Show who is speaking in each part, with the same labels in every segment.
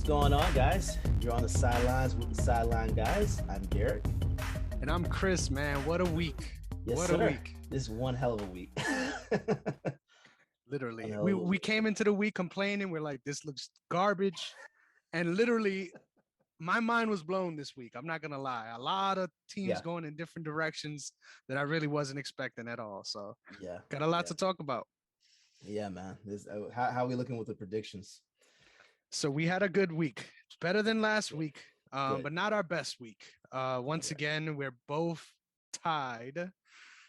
Speaker 1: What's going on, guys? You're on the sidelines with the Sideline guys. I'm Derrick.
Speaker 2: And I'm Chris, man. What a week.
Speaker 1: Yes,
Speaker 2: what
Speaker 1: sir.
Speaker 2: a week.
Speaker 1: This is one hell of a week.
Speaker 2: Literally. We came into the week complaining. We're like, this looks garbage. And literally, my mind was blown this week. I'm not going to lie. A lot of teams going in different directions that I really wasn't expecting at all. So, got a lot to talk about.
Speaker 1: Yeah, man. How are we looking with the predictions?
Speaker 2: So, we had a good week. It's better than last week, but not our best week. Once again, we're both tied.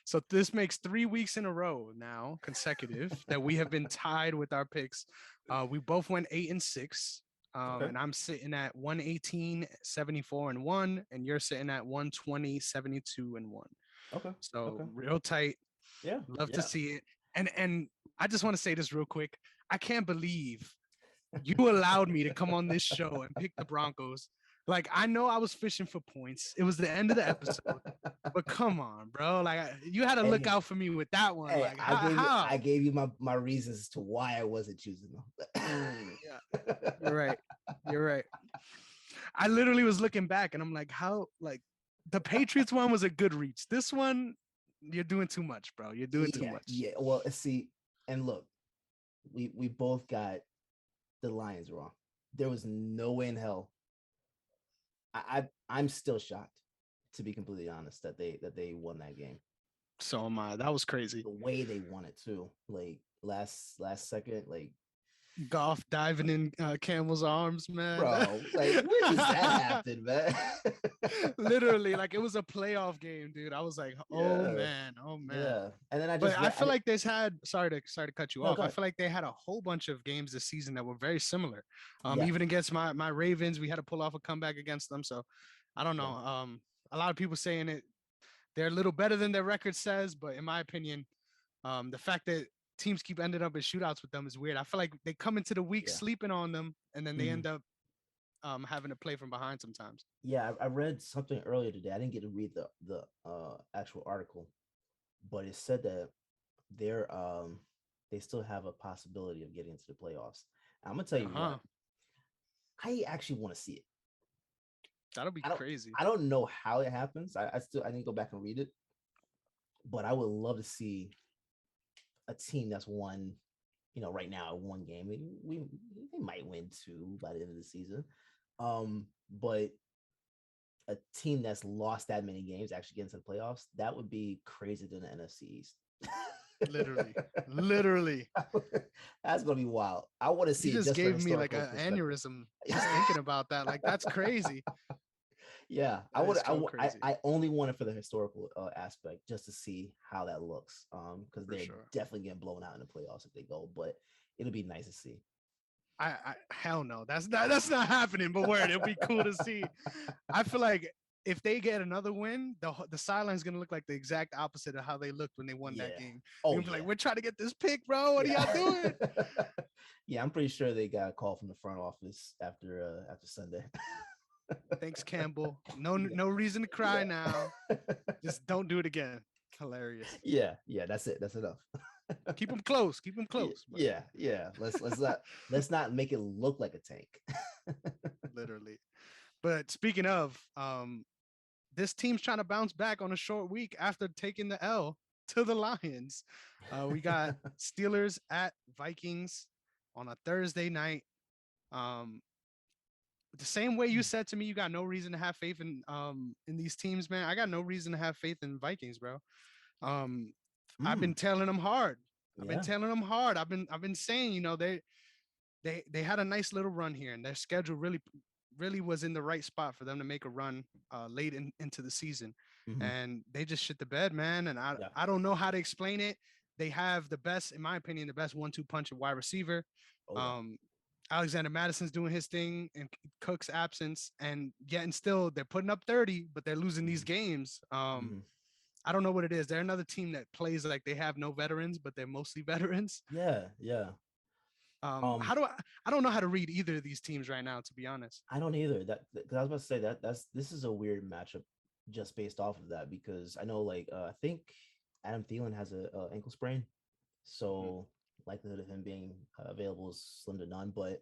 Speaker 2: So this makes 3 weeks in a row now, consecutive, that we have been tied with our picks. We both went 8-6, and I'm sitting at 118, 74 and 1, and you're sitting at 120, 72 and 1.
Speaker 1: Okay.
Speaker 2: So real tight.
Speaker 1: Yeah.
Speaker 2: Love to see it. And I just want to say this real quick. I can't believe you allowed me to come on this show and pick the Broncos. Like, I know I was fishing for points. It was the end of the episode, but come on, bro. Like, you had to look out for me with that one. Like, how?
Speaker 1: I gave you my reasons as to why I wasn't choosing them.
Speaker 2: Yeah, you're right. I literally was looking back and I'm like, how? Like, the Patriots one was a good reach. This one, you're doing too much, bro. You're doing too much.
Speaker 1: Yeah. Well, see, and look, we both got the Lions wrong. There was no way in hell. I'm still shocked, to be completely honest, that they won that game.
Speaker 2: So am I. That was crazy.
Speaker 1: The way they won it too, like last second, like
Speaker 2: Goff diving in Campbell's arms, man.
Speaker 1: Bro, like when does that happen, man?
Speaker 2: Literally, like it was a playoff game, dude. I was like, oh man.
Speaker 1: Yeah, and then
Speaker 2: I feel like this had. Sorry to cut you off.
Speaker 1: I
Speaker 2: feel like they had a whole bunch of games this season that were very similar. Even against my Ravens, we had to pull off a comeback against them. So I don't know. A lot of people saying they're a little better than their record says, but in my opinion, the fact that teams keep ending up in shootouts with them is weird. I feel like they come into the week sleeping on them, and then they end up having to play from behind sometimes.
Speaker 1: Yeah, I read something earlier today. I didn't get to read the actual article, but it said that they still have a possibility of getting into the playoffs. I'm gonna tell you what, I actually want to see it.
Speaker 2: That'll be crazy.
Speaker 1: I don't know how it happens. I need to go back and read it, but I would love to see a team that's won, right now one game. They might win 2 by the end of the season, but a team that's lost that many games actually get into the playoffs, that would be crazier than the NFC East.
Speaker 2: literally
Speaker 1: That's gonna be wild. I want to see.
Speaker 2: You just gave me like an aneurysm just thinking about that. Like, that's crazy.
Speaker 1: Yeah, I only want it for the historical aspect, just to see how that looks, because they're definitely getting blown out in the playoffs if they go, but it'll be nice to see.
Speaker 2: I hell no, that's not happening, but word, it'll be cool to see. I feel like if they get another win, the sideline is gonna look like the exact opposite of how they looked when they won that game. You're gonna be like, we're trying to get this pick, bro. What are y'all doing?
Speaker 1: Yeah, I'm pretty sure they got a call from the front office after Sunday.
Speaker 2: Thanks, Campbell. No reason to cry now. Just don't do it again. Hilarious.
Speaker 1: Yeah, that's it. That's enough.
Speaker 2: Keep them close.
Speaker 1: Yeah. Let's not make it look like a tank.
Speaker 2: Literally. But speaking of, this team's trying to bounce back on a short week after taking the L to the Lions. We got Steelers at Vikings on a Thursday night. The same way you said to me, you got no reason to have faith in these teams, man. I got no reason to have faith in Vikings, bro. I've been telling them hard. I've been saying, they had a nice little run here, and their schedule really was in the right spot for them to make a run late into the season. And they just shit the bed, man. And I don't know how to explain it. They have the best, in my opinion, the best 1-2 punch of wide receiver. Alexander Madison's doing his thing in Cook's absence, and yet and still they're putting up 30, but they're losing these games. I don't know what it is. They're another team that plays like they have no veterans, but they're mostly veterans.
Speaker 1: Yeah.
Speaker 2: I don't know how to read either of these teams right now, to be honest.
Speaker 1: I don't either. Because I was about to say this is a weird matchup just based off of that, because I know I think Adam Thielen has a ankle sprain, so likelihood of him being available is slim to none. But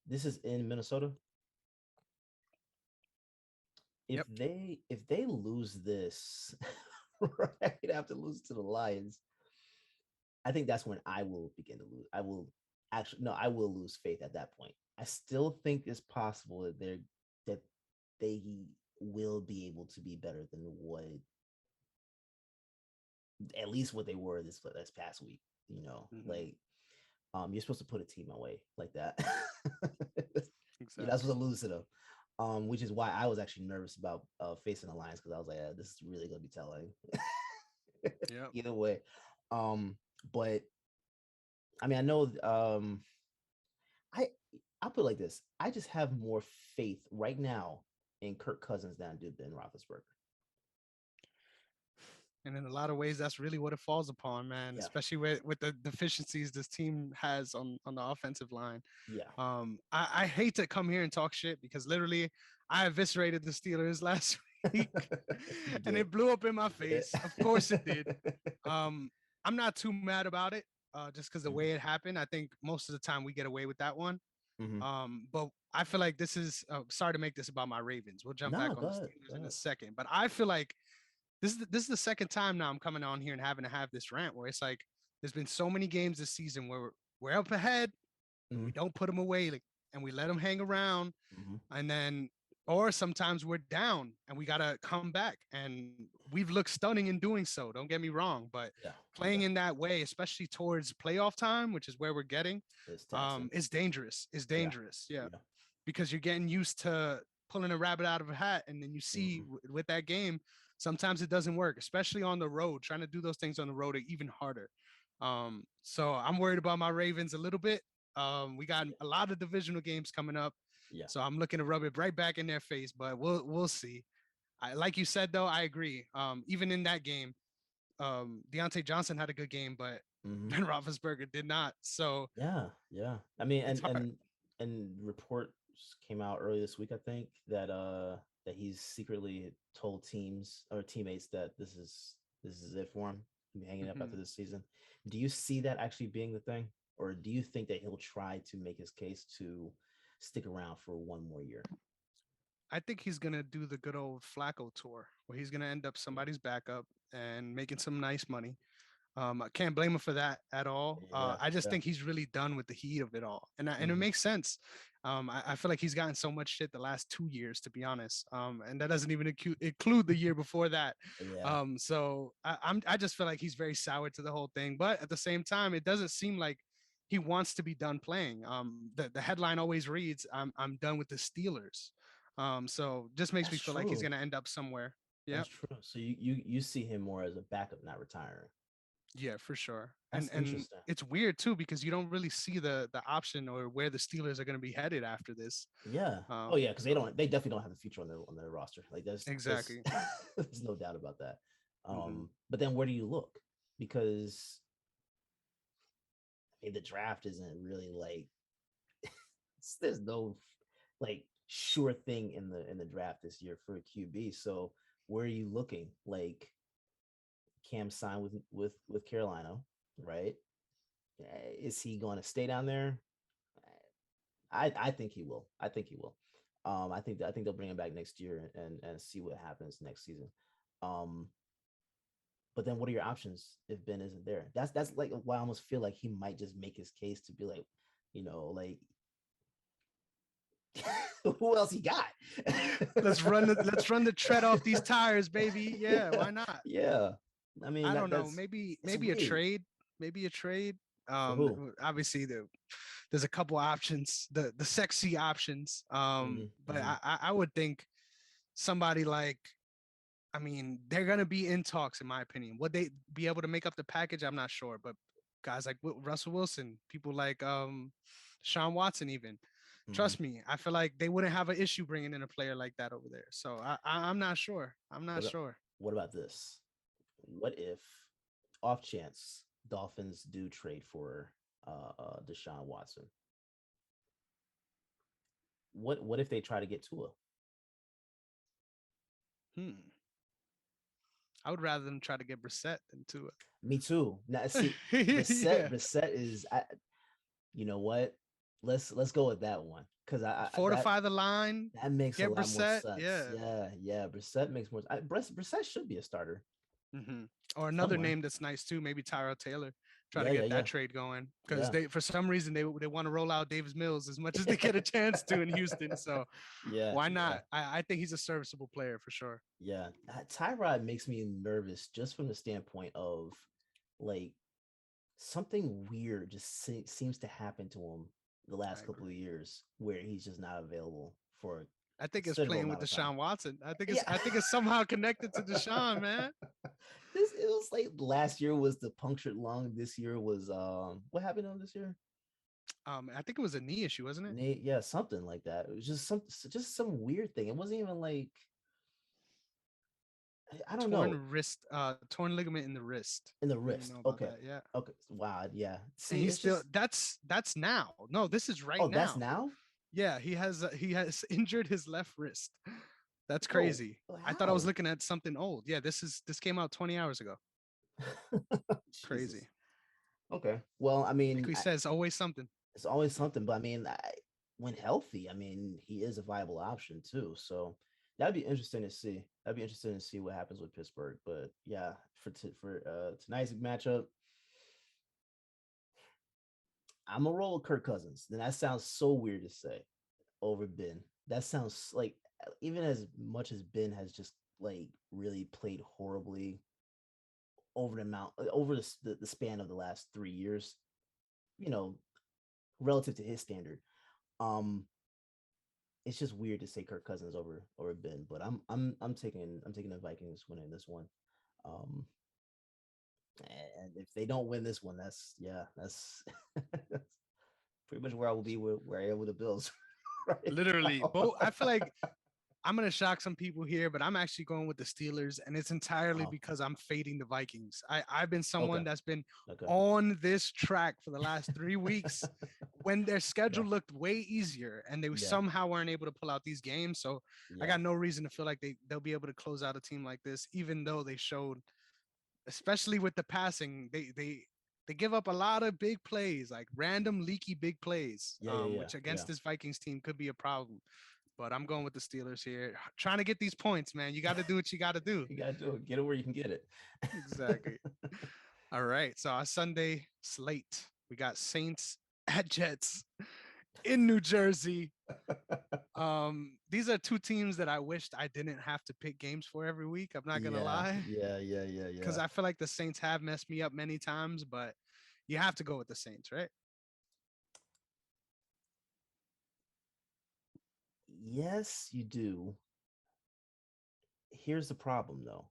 Speaker 1: this is in Minnesota.
Speaker 2: Yep.
Speaker 1: If they lose this, right after lose to the Lions, I think that's when I will begin to lose. I will actually no, I will lose faith at that point. I still think it's possible that they will be able to be better than what at least what they were this past week.
Speaker 2: Hmm.
Speaker 1: Like you're supposed to put a team away like that. You're not
Speaker 2: Exactly.
Speaker 1: supposed to lose to them. Which is why I was actually nervous about facing the Lions because I was like, this is really gonna be telling.
Speaker 2: Yep.
Speaker 1: Either way. But I mean, I know I I'll put it like this. I just have more faith right now in Kirk Cousins than I do Ben Roethlisberger.
Speaker 2: And in a lot of ways, that's really what it falls upon, man.
Speaker 1: Yeah,
Speaker 2: Especially with the deficiencies this team has on the offensive line.
Speaker 1: yeah.
Speaker 2: I hate to come here and talk shit because literally I eviscerated the Steelers last week,
Speaker 1: You
Speaker 2: and
Speaker 1: did.
Speaker 2: it blew up in my
Speaker 1: You did.
Speaker 2: face. Of course it did. Um, I'm not too mad about it, just because the way it happened. I think most of the time we get away with that one.
Speaker 1: Mm-hmm.
Speaker 2: But I feel like this is sorry to make this about my Ravens. We'll jump back
Speaker 1: Nah,
Speaker 2: on
Speaker 1: go
Speaker 2: the
Speaker 1: ahead. Go
Speaker 2: Steelers in a
Speaker 1: ahead.
Speaker 2: second. But I feel like this is the second time now I'm coming on here and having to have this rant where it's like there's been so many games this season where we're up ahead and
Speaker 1: Mm-hmm.
Speaker 2: we don't put them away, like, and we let them hang around,
Speaker 1: Mm-hmm.
Speaker 2: and then or sometimes we're down and we gotta come back, and we've looked stunning in doing so. Don't get me wrong, but
Speaker 1: Yeah,
Speaker 2: playing
Speaker 1: yeah.
Speaker 2: in that way, especially towards playoff time, which is where we're getting,
Speaker 1: It's taxing.
Speaker 2: is dangerous. Is
Speaker 1: Yeah,
Speaker 2: dangerous. Yeah,
Speaker 1: yeah.
Speaker 2: because you're getting used to pulling a rabbit out of a hat, and then you see
Speaker 1: Mm-hmm.
Speaker 2: with that game sometimes it doesn't work, especially on the road. Trying to do those things on the road are even harder. So I'm worried about my Ravens a little bit. We got a lot of divisional games coming up,
Speaker 1: Yeah.
Speaker 2: so I'm looking to rub it right back in their face, but we'll see. Like you said though, I agree. Even in that game, Deontay Johnson had a good game, but
Speaker 1: Mm-hmm.
Speaker 2: Ben Roethlisberger did not. So
Speaker 1: Yeah, yeah. I mean,
Speaker 2: it's hard.
Speaker 1: and reports came out early this week, I think, that he's secretly told teams or teammates that this is it for him. He'll be hanging up after
Speaker 2: Mhm.
Speaker 1: this season. Do you see that actually being the thing, or do you think that he'll try to make his case to stick around for one more year?
Speaker 2: I think he's gonna do the good old Flacco tour, where he's gonna end up somebody's backup and making some nice money. I can't blame him for that at all.
Speaker 1: Yeah,
Speaker 2: I just
Speaker 1: yeah.
Speaker 2: think he's really done with the heat of it all, and it
Speaker 1: Hmm.
Speaker 2: makes sense. I feel like he's gotten so much shit the last 2 years, to be honest, and that doesn't even include the year before that.
Speaker 1: Yeah,
Speaker 2: I just feel like he's very sour to the whole thing, but at the same time, it doesn't seem like he wants to be done playing. The headline always reads, I'm done with the Steelers." So just makes
Speaker 1: that's
Speaker 2: me feel like he's
Speaker 1: true.
Speaker 2: gonna end up somewhere. Yeah.
Speaker 1: That's true. So you see him more as a backup, not retiring.
Speaker 2: Yeah, for sure. And
Speaker 1: That's
Speaker 2: and
Speaker 1: interesting.
Speaker 2: it's weird too because you don't really see the option or where the Steelers are going to be headed after this.
Speaker 1: Yeah. Oh
Speaker 2: Um,
Speaker 1: yeah, because they definitely don't have a future on their roster. Like there's
Speaker 2: exactly.
Speaker 1: there's no doubt about that.
Speaker 2: Hmm.
Speaker 1: But then where do you look? Because I mean the draft isn't really like there's no like sure thing in the draft this year for a QB. So where are you looking? Like Cam signed with Carolina, right? Is he going to stay down there? I think he will. I think he will. I think they'll bring him back next year and see what happens next season. Um, but then what are your options if Ben isn't there? That's like why I almost feel like he might just make his case to be like, like who else he got?
Speaker 2: Let's run the tread off these tires, baby. Yeah, why not?
Speaker 1: Yeah, I mean
Speaker 2: I don't know.
Speaker 1: that's
Speaker 2: Maybe
Speaker 1: it's
Speaker 2: maybe a
Speaker 1: weird
Speaker 2: trade. Maybe a trade.
Speaker 1: for who?
Speaker 2: Obviously there's a couple options, the sexy options. But
Speaker 1: Mm-hmm.
Speaker 2: I would think somebody like, I mean, they're gonna be in talks, in my opinion. Would they be able to make up the package? I'm not sure, but guys like Russell Wilson, people like Sean Watson, even
Speaker 1: Mm-hmm.
Speaker 2: trust me, I feel like they wouldn't have an issue bringing in a player like that over there. So I'm not sure. I'm not
Speaker 1: What
Speaker 2: sure.
Speaker 1: what about this? What if, off chance, Dolphins do trade for Deshaun Watson? What if they try to get Tua?
Speaker 2: Hmm. I would rather them try to get Brissett than Tua.
Speaker 1: Me too. Now see,
Speaker 2: Yeah.
Speaker 1: Brissett is. You know what? let's go with that one because that
Speaker 2: Fortify the line,
Speaker 1: that makes a
Speaker 2: get
Speaker 1: lot more
Speaker 2: Brissett.
Speaker 1: sense.
Speaker 2: Yeah.
Speaker 1: Yeah, yeah. Brissett makes more. Brissett should be a starter
Speaker 2: Or another
Speaker 1: somewhere.
Speaker 2: name that's nice too, maybe Tyrell Taylor. Try to
Speaker 1: Yeah, yeah,
Speaker 2: get
Speaker 1: yeah,
Speaker 2: that trade going because
Speaker 1: yeah,
Speaker 2: they, for some reason, they want to roll out Davis Mills as much as they get a chance to in Houston. So
Speaker 1: yeah,
Speaker 2: why
Speaker 1: yeah,
Speaker 2: not? I think he's a serviceable player for sure.
Speaker 1: yeah. Tyrod makes me nervous just from the standpoint of like something weird just seems to happen to him the
Speaker 2: I
Speaker 1: last couple of
Speaker 2: agree.
Speaker 1: years where he's just not available for a
Speaker 2: I think it's
Speaker 1: considerable
Speaker 2: playing with
Speaker 1: amount of time.
Speaker 2: Deshaun Watson.
Speaker 1: Yeah.
Speaker 2: I think it's somehow connected to Deshaun, man.
Speaker 1: This it was like last year was the punctured lung. This year was what happened to him this year?
Speaker 2: I think it was a knee issue, wasn't it?
Speaker 1: Nate, yeah, something like that. It was just some weird thing. It wasn't even like I don't know
Speaker 2: Torn ligament in the wrist.
Speaker 1: in the
Speaker 2: I didn't
Speaker 1: wrist.
Speaker 2: know about
Speaker 1: Okay,
Speaker 2: that. Yeah.
Speaker 1: okay, wow, yeah.
Speaker 2: And
Speaker 1: See,
Speaker 2: he's
Speaker 1: it's
Speaker 2: still
Speaker 1: just
Speaker 2: that's now. No, this is right
Speaker 1: oh, that's
Speaker 2: now.
Speaker 1: now.
Speaker 2: Yeah, he has injured his left wrist. That's
Speaker 1: Bro,
Speaker 2: crazy. I thought I was
Speaker 1: how?
Speaker 2: looking at something old. Yeah, this came out 20 hours ago.
Speaker 1: Jesus.
Speaker 2: Crazy.
Speaker 1: Okay. Well, I
Speaker 2: Like
Speaker 1: mean,
Speaker 2: we said, it's always something.
Speaker 1: it's always something, but I mean, when healthy, I mean, he is a viable option too. So that'd be interesting to see. That'd be interesting to see what happens with Pittsburgh. But yeah, for tonight's matchup, I'm gonna roll with Kirk Cousins. Then that sounds so weird to say over Ben. That sounds like even as much as Ben has just like really played horribly over the span of the last 3 years, you know, relative to his standard. Um, it's just weird to say Kirk Cousins over Ben, but I'm taking the Vikings winning this one. Um, and if they don't win this one, that's that's pretty much where I will be where I am with the Bills right
Speaker 2: Literally.
Speaker 1: now.
Speaker 2: Both I feel like I'm gonna shock some people here, but I'm actually going with the Steelers, and it's entirely
Speaker 1: Oh,
Speaker 2: because I'm fading the Vikings. I've been
Speaker 1: okay,
Speaker 2: someone that's been
Speaker 1: okay,
Speaker 2: on this track for the last 3 weeks when their
Speaker 1: yeah,
Speaker 2: schedule looked way easier and they
Speaker 1: yeah,
Speaker 2: somehow weren't able to pull out these games. So I
Speaker 1: yeah,
Speaker 2: got no reason to feel like they'll be able to close out a team like this, even though they showed, especially with the passing, they give up a lot of big plays, like random leaky big plays,
Speaker 1: yeah, yeah, yeah,
Speaker 2: which
Speaker 1: yeah.
Speaker 2: against this Vikings team could be a problem. But I'm going with the Steelers here, trying to get these points, man. You got to do what you got to do.
Speaker 1: You gotta do it. Get it where you can get it.
Speaker 2: Exactly. All right. So our Sunday slate, we got Saints at Jets in New Jersey. These are two teams that I wished I didn't have to pick games for every week. I'm not gonna
Speaker 1: Yeah,
Speaker 2: lie,
Speaker 1: yeah, yeah, yeah,
Speaker 2: because
Speaker 1: yeah.
Speaker 2: I feel like the Saints have messed me up many times, but you have to go with the Saints, right?
Speaker 1: Yes, you do. Here's the problem though.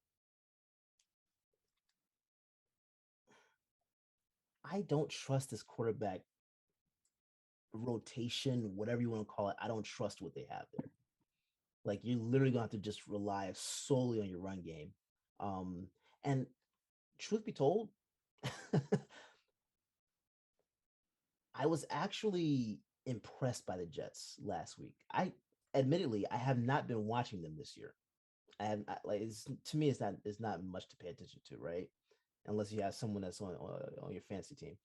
Speaker 1: I don't trust this quarterback rotation, whatever you want to call it. I don't trust what they have there. Like you're literally gonna have to just rely solely on your run game. Um, and truth be told, I was actually impressed by the Jets last week. I have not been watching them this year. Like to me it's not much to pay attention to, right? Unless you have someone that's on your fantasy team.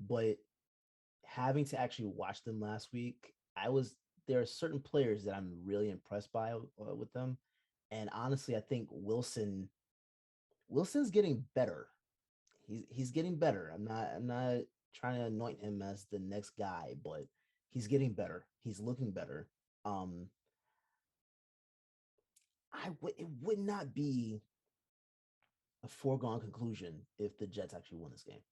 Speaker 1: But having to actually watch them last week, I was there are certain players that I'm really impressed by with them, and honestly, I think Wilson's getting better. He's getting better. I'm not trying to anoint him as the next guy, but he's getting better. He's looking better. Um, it would not be a foregone conclusion if the Jets actually won this game.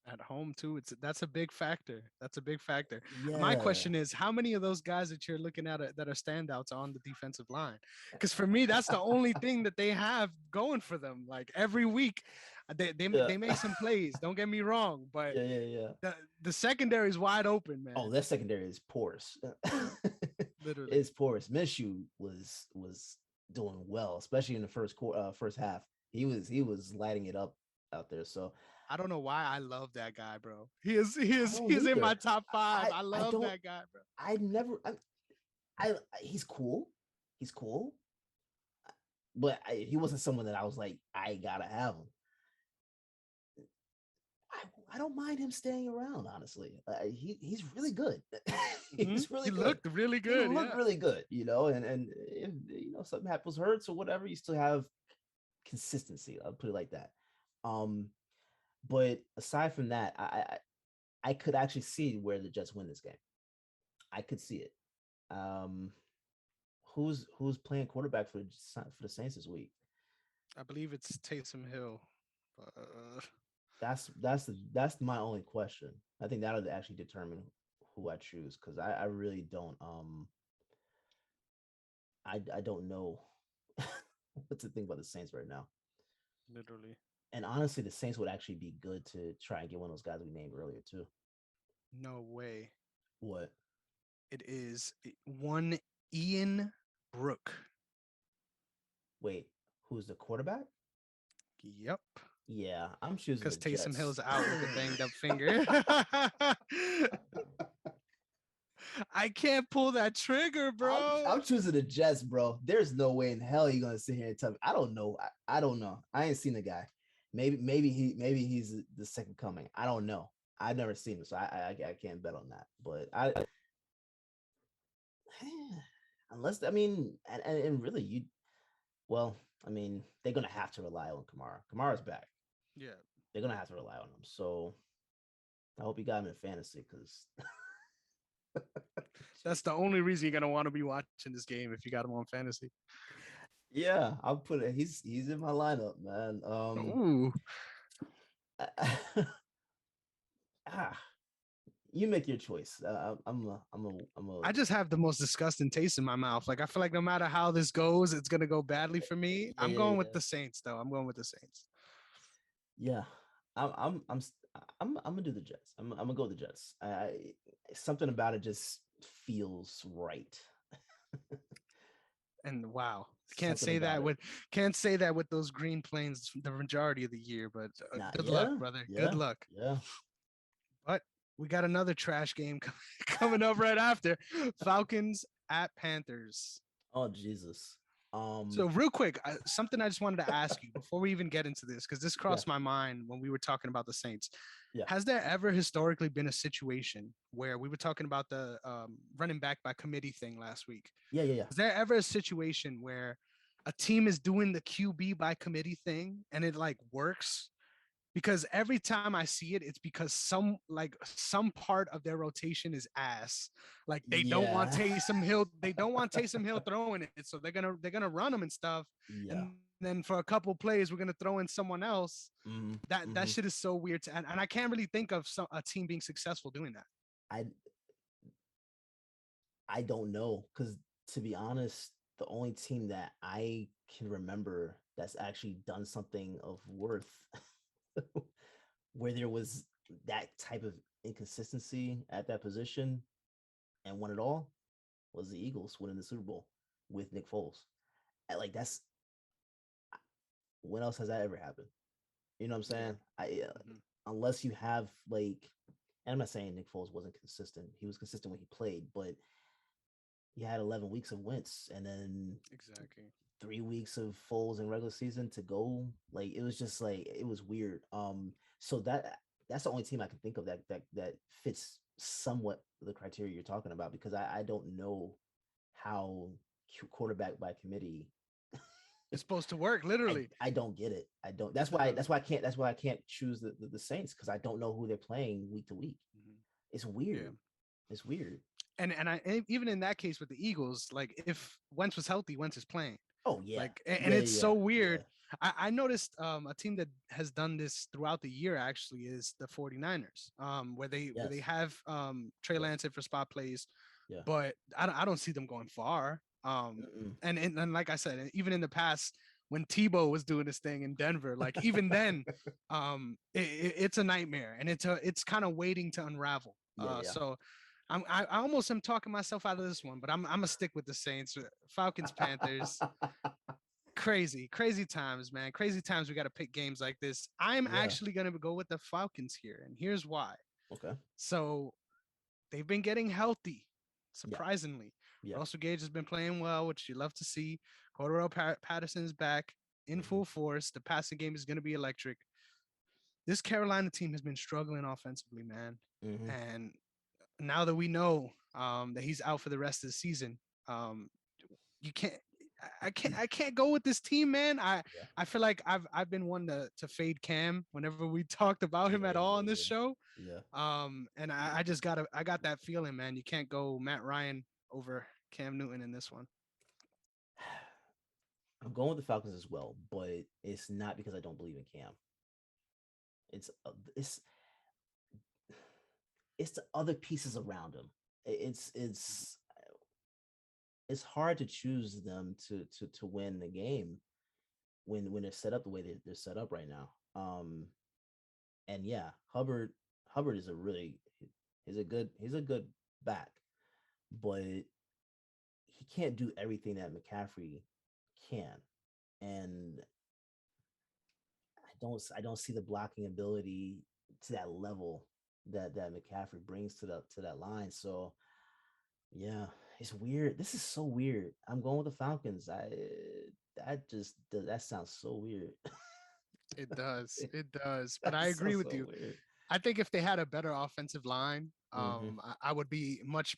Speaker 2: At home too, that's a big factor. That's a big factor. My
Speaker 1: Yeah.
Speaker 2: question is, how many of those guys that you're looking at that are standouts are on the defensive line? Because for me, that's the only thing that they have going for them. Like every week,
Speaker 1: Yeah.
Speaker 2: they make some plays. Don't get me wrong, but
Speaker 1: Yeah, yeah, yeah.
Speaker 2: the secondary is wide open,
Speaker 1: Oh,
Speaker 2: man.
Speaker 1: that secondary is porous.
Speaker 2: Literally.
Speaker 1: It's porous. Minshew was doing well, especially in the first half. He was lighting it up out there. So
Speaker 2: I don't know why I love that guy, bro.
Speaker 1: I
Speaker 2: He
Speaker 1: don't
Speaker 2: is in my
Speaker 1: either.
Speaker 2: top five. I
Speaker 1: I
Speaker 2: love
Speaker 1: don't.
Speaker 2: that guy, bro.
Speaker 1: I never. He's cool. He's cool. But he wasn't someone that I was like I gotta have him. I don't mind him staying around. Honestly, he's really good.
Speaker 2: Mhm.
Speaker 1: He's really
Speaker 2: He
Speaker 1: good.
Speaker 2: looked really
Speaker 1: He
Speaker 2: good.
Speaker 1: looked
Speaker 2: Yeah.
Speaker 1: really good, and if something happens, hurts or whatever, you still have consistency. I'll put it like that. Um, but aside from that, I could actually see where the Jets win this game. I could see it. Um, who's playing quarterback for the Saints this week?
Speaker 2: I believe it's Taysom Hill.
Speaker 1: That's my only question. I think that'll actually determine who I choose because I really don't I don't know what to think about the Saints right now.
Speaker 2: Literally.
Speaker 1: And honestly, the Saints would actually be good to try and get one of those guys we named earlier too.
Speaker 2: No way.
Speaker 1: What?
Speaker 2: It is one Ian Brook.
Speaker 1: Wait, who's the quarterback?
Speaker 2: Yep.
Speaker 1: Yeah, I'm choosing the
Speaker 2: Because Taysom
Speaker 1: Jets.
Speaker 2: Hill's out with a banged up finger. I can't pull that trigger, bro.
Speaker 1: I'm choosing the Jets, bro. There's no way in hell you're gonna sit here and tell me. I don't know. I don't know. I ain't seen the guy. Maybe he's the second coming. I don't know. I've never seen him, so I can't bet on that. But unless I mean, and really you, well, I mean, they're gonna have to rely on Kamara. Kamara's back.
Speaker 2: Yeah.
Speaker 1: They're gonna have to rely on him. So I hope you got him in fantasy because
Speaker 2: That's the only reason you're gonna want to be watching this game if you got him on fantasy.
Speaker 1: yeah, I'll put it. He's in my lineup, man.
Speaker 2: Ooh.
Speaker 1: ah, you make your choice. I'm a
Speaker 2: I just have the most disgusting taste in my mouth. Like I feel like no matter how this goes, it's gonna go badly for me.
Speaker 1: yeah,
Speaker 2: I'm
Speaker 1: yeah,
Speaker 2: going with
Speaker 1: yeah,
Speaker 2: the Saints, though. I'm going with the Saints.
Speaker 1: yeah. I'm I'm I'm s- I'm gonna do the Jets. I'm gonna go with the Jets. Something about it just feels right.
Speaker 2: And wow,
Speaker 1: Something about it.
Speaker 2: can't say that with those Green Plains the majority of the year. But
Speaker 1: Nah,
Speaker 2: good luck,
Speaker 1: yeah,
Speaker 2: brother. Good
Speaker 1: yeah,
Speaker 2: luck.
Speaker 1: yeah.
Speaker 2: But we got another trash game coming up right after Falcons at Panthers.
Speaker 1: Oh Jesus.
Speaker 2: So real quick, something I just wanted to ask you before we even get into this, because this
Speaker 1: Yeah,
Speaker 2: crossed my mind when we were talking about the Saints.
Speaker 1: yeah,
Speaker 2: Has there ever historically been a situation where we were talking about the running back by committee thing last week?
Speaker 1: yeah, yeah, yeah.
Speaker 2: Is there ever a situation where a team is doing the QB by committee thing and it like works? Because every time I see it, it's because some part of their rotation is ass. Like they don't want
Speaker 1: Yeah.
Speaker 2: Taysom Hill, they don't want Taysom Hill throwing it, so they're gonna run him and stuff.
Speaker 1: Yeah.
Speaker 2: And then for a couple plays, we're gonna throw in someone else.
Speaker 1: Mm-hmm.
Speaker 2: That
Speaker 1: Mm-hmm.
Speaker 2: shit is so weird, and I can't really think of a team being successful doing that.
Speaker 1: I I don't know because to be honest, the only team that I can remember that's actually done something of worth where there was that type of inconsistency at that position and won it all was the Eagles winning the Super Bowl with Nick Foles. Like that's when else has that ever happened? You know what I'm
Speaker 2: Yeah.
Speaker 1: saying? I
Speaker 2: Mhm.
Speaker 1: unless you have like, and I'm not saying Nick Foles wasn't consistent. He was consistent when he played, but he had 11 weeks of Wentz and then
Speaker 2: Exactly.
Speaker 1: 3 weeks of Foles in regular season to go. Like it was just like it was weird. So that's the only team I can think of that fits somewhat the criteria you're talking about because I don't know how quarterback by committee.
Speaker 2: It's supposed to work,
Speaker 1: I
Speaker 2: literally.
Speaker 1: I don't get it. I don't.
Speaker 2: Literally.
Speaker 1: That's why I can't choose the Saints because I don't know who they're playing week to week.
Speaker 2: Mhm.
Speaker 1: It's
Speaker 2: Yeah.
Speaker 1: weird. It's weird.
Speaker 2: And even in that case with the Eagles, like if Wentz was healthy, Wentz is playing.
Speaker 1: Oh yeah,
Speaker 2: Like, and
Speaker 1: yeah,
Speaker 2: it's
Speaker 1: yeah,
Speaker 2: so
Speaker 1: yeah,
Speaker 2: weird. I noticed a team that has done this throughout the year actually is the 49ers, where they
Speaker 1: yes,
Speaker 2: have Trey
Speaker 1: yes,
Speaker 2: Lance in for spot plays,
Speaker 1: yeah.
Speaker 2: but I don't see them going far.
Speaker 1: Mm-mm.
Speaker 2: And like I said, even in the past when Tebow was doing this thing in Denver, like even then, it's a nightmare and it's kind of waiting to unravel.
Speaker 1: Yeah, yeah.
Speaker 2: So I almost am talking myself out of this one, but I'm gonna stick with the Saints, Falcons, Panthers. Crazy times, man. Crazy times. We got to pick games like this. I'm
Speaker 1: Yeah.
Speaker 2: actually gonna go with the Falcons here, and here's why.
Speaker 1: Okay.
Speaker 2: So they've been getting healthy,
Speaker 1: Yeah.
Speaker 2: surprisingly.
Speaker 1: Yeah.
Speaker 2: Russell Gage has been playing well, which you love to see. Cordero Patterson is back in
Speaker 1: Hmm.
Speaker 2: full force. The passing game is going to be electric. this Carolina team has been struggling offensively, man.
Speaker 1: Mm-hmm.
Speaker 2: And now that we know that he's out for the rest of the season, um, you can't. I can't go with this team, man.
Speaker 1: Yeah.
Speaker 2: I feel like I've been one to fade Cam whenever we talked about him
Speaker 1: Yeah.
Speaker 2: at all
Speaker 1: Yeah.
Speaker 2: on this
Speaker 1: Yeah.
Speaker 2: show.
Speaker 1: Yeah.
Speaker 2: And I just I got that feeling, man. You can't go Matt Ryan over Cam Newton in this one.
Speaker 1: I'm going with the Falcons as well, but it's not because I don't believe in Cam. It's it's the other pieces around him. It's hard to choose them to win the game when they're set up the way they're set up right now. And yeah, Hubbard is a really he's a good back, but he can't do everything that McCaffrey can. And I don't see the blocking ability to that level that McCaffrey brings to that line. So yeah, it's weird. This is so weird. I'm going with the Falcons. That sounds so weird.
Speaker 2: It does. It does. But
Speaker 1: That
Speaker 2: I agree
Speaker 1: sounds
Speaker 2: with
Speaker 1: so
Speaker 2: you.
Speaker 1: weird.
Speaker 2: I think if they had a better offensive line,
Speaker 1: Hmm.
Speaker 2: I would be much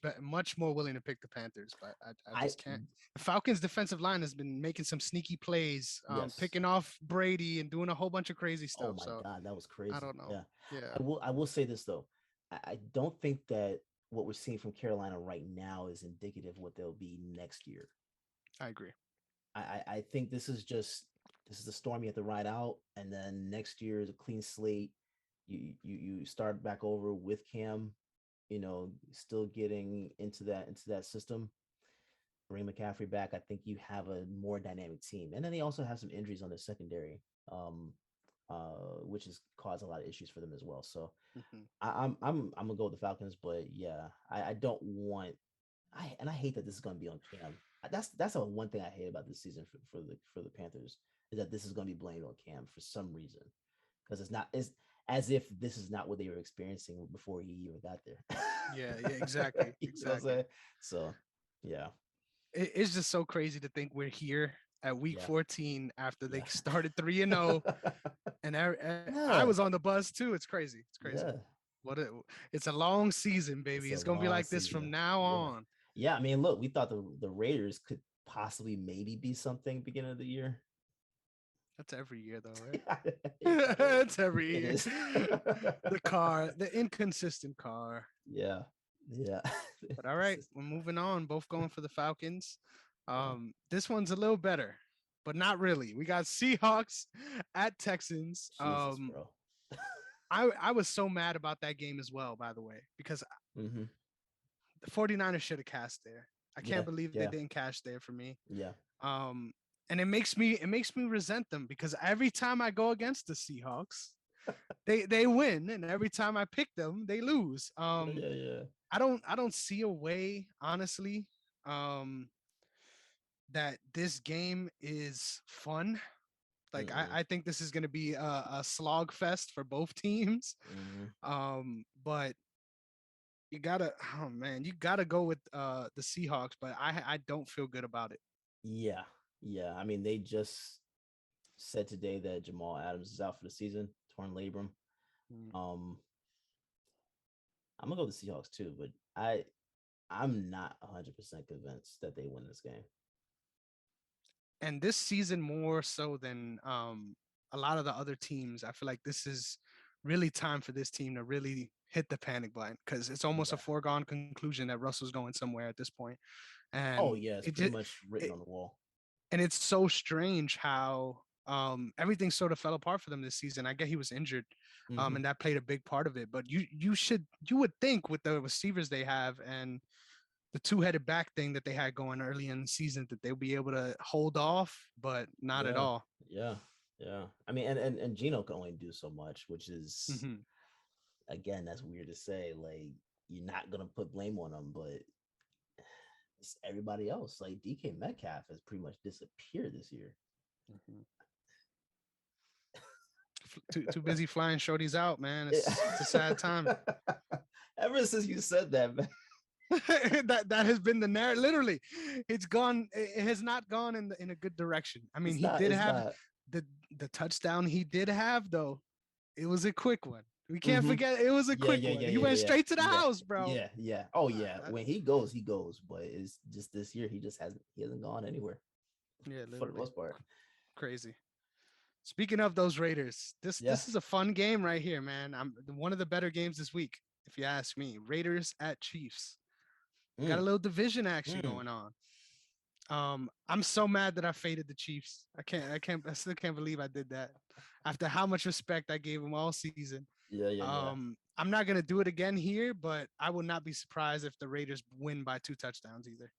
Speaker 2: more willing to pick the Panthers. But I
Speaker 1: I
Speaker 2: just can't. The Falcons' defensive line has been making some sneaky plays,
Speaker 1: Yes.
Speaker 2: picking off Brady and doing a whole bunch of crazy
Speaker 1: Oh
Speaker 2: stuff.
Speaker 1: my
Speaker 2: So
Speaker 1: God, that was
Speaker 2: I
Speaker 1: crazy.
Speaker 2: don't know.
Speaker 1: Yeah.
Speaker 2: Yeah,
Speaker 1: I will say this though. I don't think that what we're seeing from Carolina right now is indicative of what they'll be next year.
Speaker 2: I agree.
Speaker 1: I think this is the storm you have to ride out, and then next year is a clean slate. You start back over with Cam, still getting into that system. Bring McCaffrey back. I think you have a more dynamic team, and then they also have some injuries on their secondary, which has caused a lot of issues for them as well. So
Speaker 2: Mhm.
Speaker 1: I'm gonna go with the Falcons, but yeah, I don't want I hate that this is gonna be on Cam. That's the one thing I hate about this season for the Panthers is that this is gonna be blamed on Cam for some reason because it's as if this is not what they were experiencing before he even got there.
Speaker 2: Yeah, yeah, exactly,
Speaker 1: You know what I'm
Speaker 2: exactly.
Speaker 1: saying? So yeah,
Speaker 2: It's just so crazy to think we're here at week
Speaker 1: yeah,
Speaker 2: 14 after they
Speaker 1: yeah,
Speaker 2: started 3-0, and I
Speaker 1: yeah,
Speaker 2: was on the bus too. It's crazy. It's crazy.
Speaker 1: yeah.
Speaker 2: What it, it's a long season,
Speaker 1: It's
Speaker 2: baby.
Speaker 1: a
Speaker 2: It's gonna be
Speaker 1: long
Speaker 2: like this
Speaker 1: season.
Speaker 2: from now
Speaker 1: Yeah.
Speaker 2: on.
Speaker 1: Yeah, I mean, look, we thought the Raiders could possibly maybe be something beginning of the year.
Speaker 2: That's every year, though, right?
Speaker 1: It kind of is.
Speaker 2: It's every
Speaker 1: It
Speaker 2: year.
Speaker 1: is.
Speaker 2: The inconsistent car.
Speaker 1: Yeah. Yeah.
Speaker 2: But all right,
Speaker 1: Consistent.
Speaker 2: we're moving on. Both going for the Falcons.
Speaker 1: Yeah.
Speaker 2: This one's a little better, but not really. We got Seahawks at Texans.
Speaker 1: Jesus, bro.
Speaker 2: I was so mad about that game as well, by the way, because
Speaker 1: Hmm.
Speaker 2: the 49ers should have cashed there. I
Speaker 1: Yeah.
Speaker 2: can't believe they
Speaker 1: Yeah.
Speaker 2: didn't cash there for me.
Speaker 1: Yeah.
Speaker 2: Um, and it makes me resent them because every time I go against the Seahawks, they win, and every time I pick them, they lose.
Speaker 1: Yeah. Yeah. Yeah.
Speaker 2: I don't see a way, honestly, um, that this game is fun. Like
Speaker 1: Mm-mm.
Speaker 2: I think this is going to be a slog fest for both teams.
Speaker 1: Hmm.
Speaker 2: But you gotta, oh man, you gotta go with the Seahawks, but I don't feel good about it.
Speaker 1: Yeah. Yeah. I mean, they just said today that Jamal Adams is out for the season, torn labrum.
Speaker 2: Mm.
Speaker 1: Um, I'm gonna go with the Seahawks too, but I'm not 100% convinced that they win this game.
Speaker 2: And this season more so than a lot of the other teams, I feel like this is really time for this team to really hit the panic button because it's almost a
Speaker 1: Yeah.
Speaker 2: foregone conclusion that Russell's going somewhere at this point.
Speaker 1: Oh
Speaker 2: And
Speaker 1: yeah, it's
Speaker 2: it
Speaker 1: pretty
Speaker 2: just
Speaker 1: much written
Speaker 2: it,
Speaker 1: on the wall.
Speaker 2: and it's so strange how everything sort of fell apart for them this season. I get he was injured,
Speaker 1: Hmm.
Speaker 2: and that played a big part of it. But you would think with the receivers they have and the two-headed back thing that they had going early in the season that they'll be able to hold off, but not at
Speaker 1: Yeah,
Speaker 2: all.
Speaker 1: yeah, yeah. I mean, and Gino can only do so much, which is
Speaker 2: Hmm.
Speaker 1: again, that's weird to say. Like you're not gonna put blame on him, but it's everybody else. Like DK Metcalf has pretty much disappeared this year.
Speaker 2: Hmm. Too busy flying shorties out, man.
Speaker 1: Yeah.
Speaker 2: It's a sad time.
Speaker 1: Ever since you said that, man.
Speaker 2: That has been the narrative. Literally, it's gone. It has not gone in a good direction. I mean,
Speaker 1: It's
Speaker 2: he
Speaker 1: not.
Speaker 2: did
Speaker 1: It's
Speaker 2: have
Speaker 1: not.
Speaker 2: the the touchdown. He did have though. It was a quick one. We can't
Speaker 1: Mm-hmm.
Speaker 2: forget it was a
Speaker 1: Yeah,
Speaker 2: quick
Speaker 1: yeah,
Speaker 2: one.
Speaker 1: yeah,
Speaker 2: He
Speaker 1: yeah,
Speaker 2: went
Speaker 1: yeah,
Speaker 2: straight to the
Speaker 1: yeah,
Speaker 2: house, bro.
Speaker 1: yeah, yeah. Oh
Speaker 2: Uh,
Speaker 1: yeah.
Speaker 2: that-
Speaker 1: When he goes, but it's just this year he hasn't gone anywhere
Speaker 2: yeah,
Speaker 1: for the
Speaker 2: literally
Speaker 1: most part.
Speaker 2: crazy. Speaking of those Raiders, this
Speaker 1: Yeah.
Speaker 2: this is a fun game right here, man. I'm one of the better games this week, if you ask me. Raiders at Chiefs. Got a
Speaker 1: Mm,
Speaker 2: little division action
Speaker 1: mm.
Speaker 2: going on. I'm so mad that I faded the Chiefs. I still can't believe I did that. After how much respect I gave them all season.
Speaker 1: Yeah, yeah, yeah.
Speaker 2: I'm not gonna do it again here, but I will not be surprised if the Raiders win by 2 touchdowns either.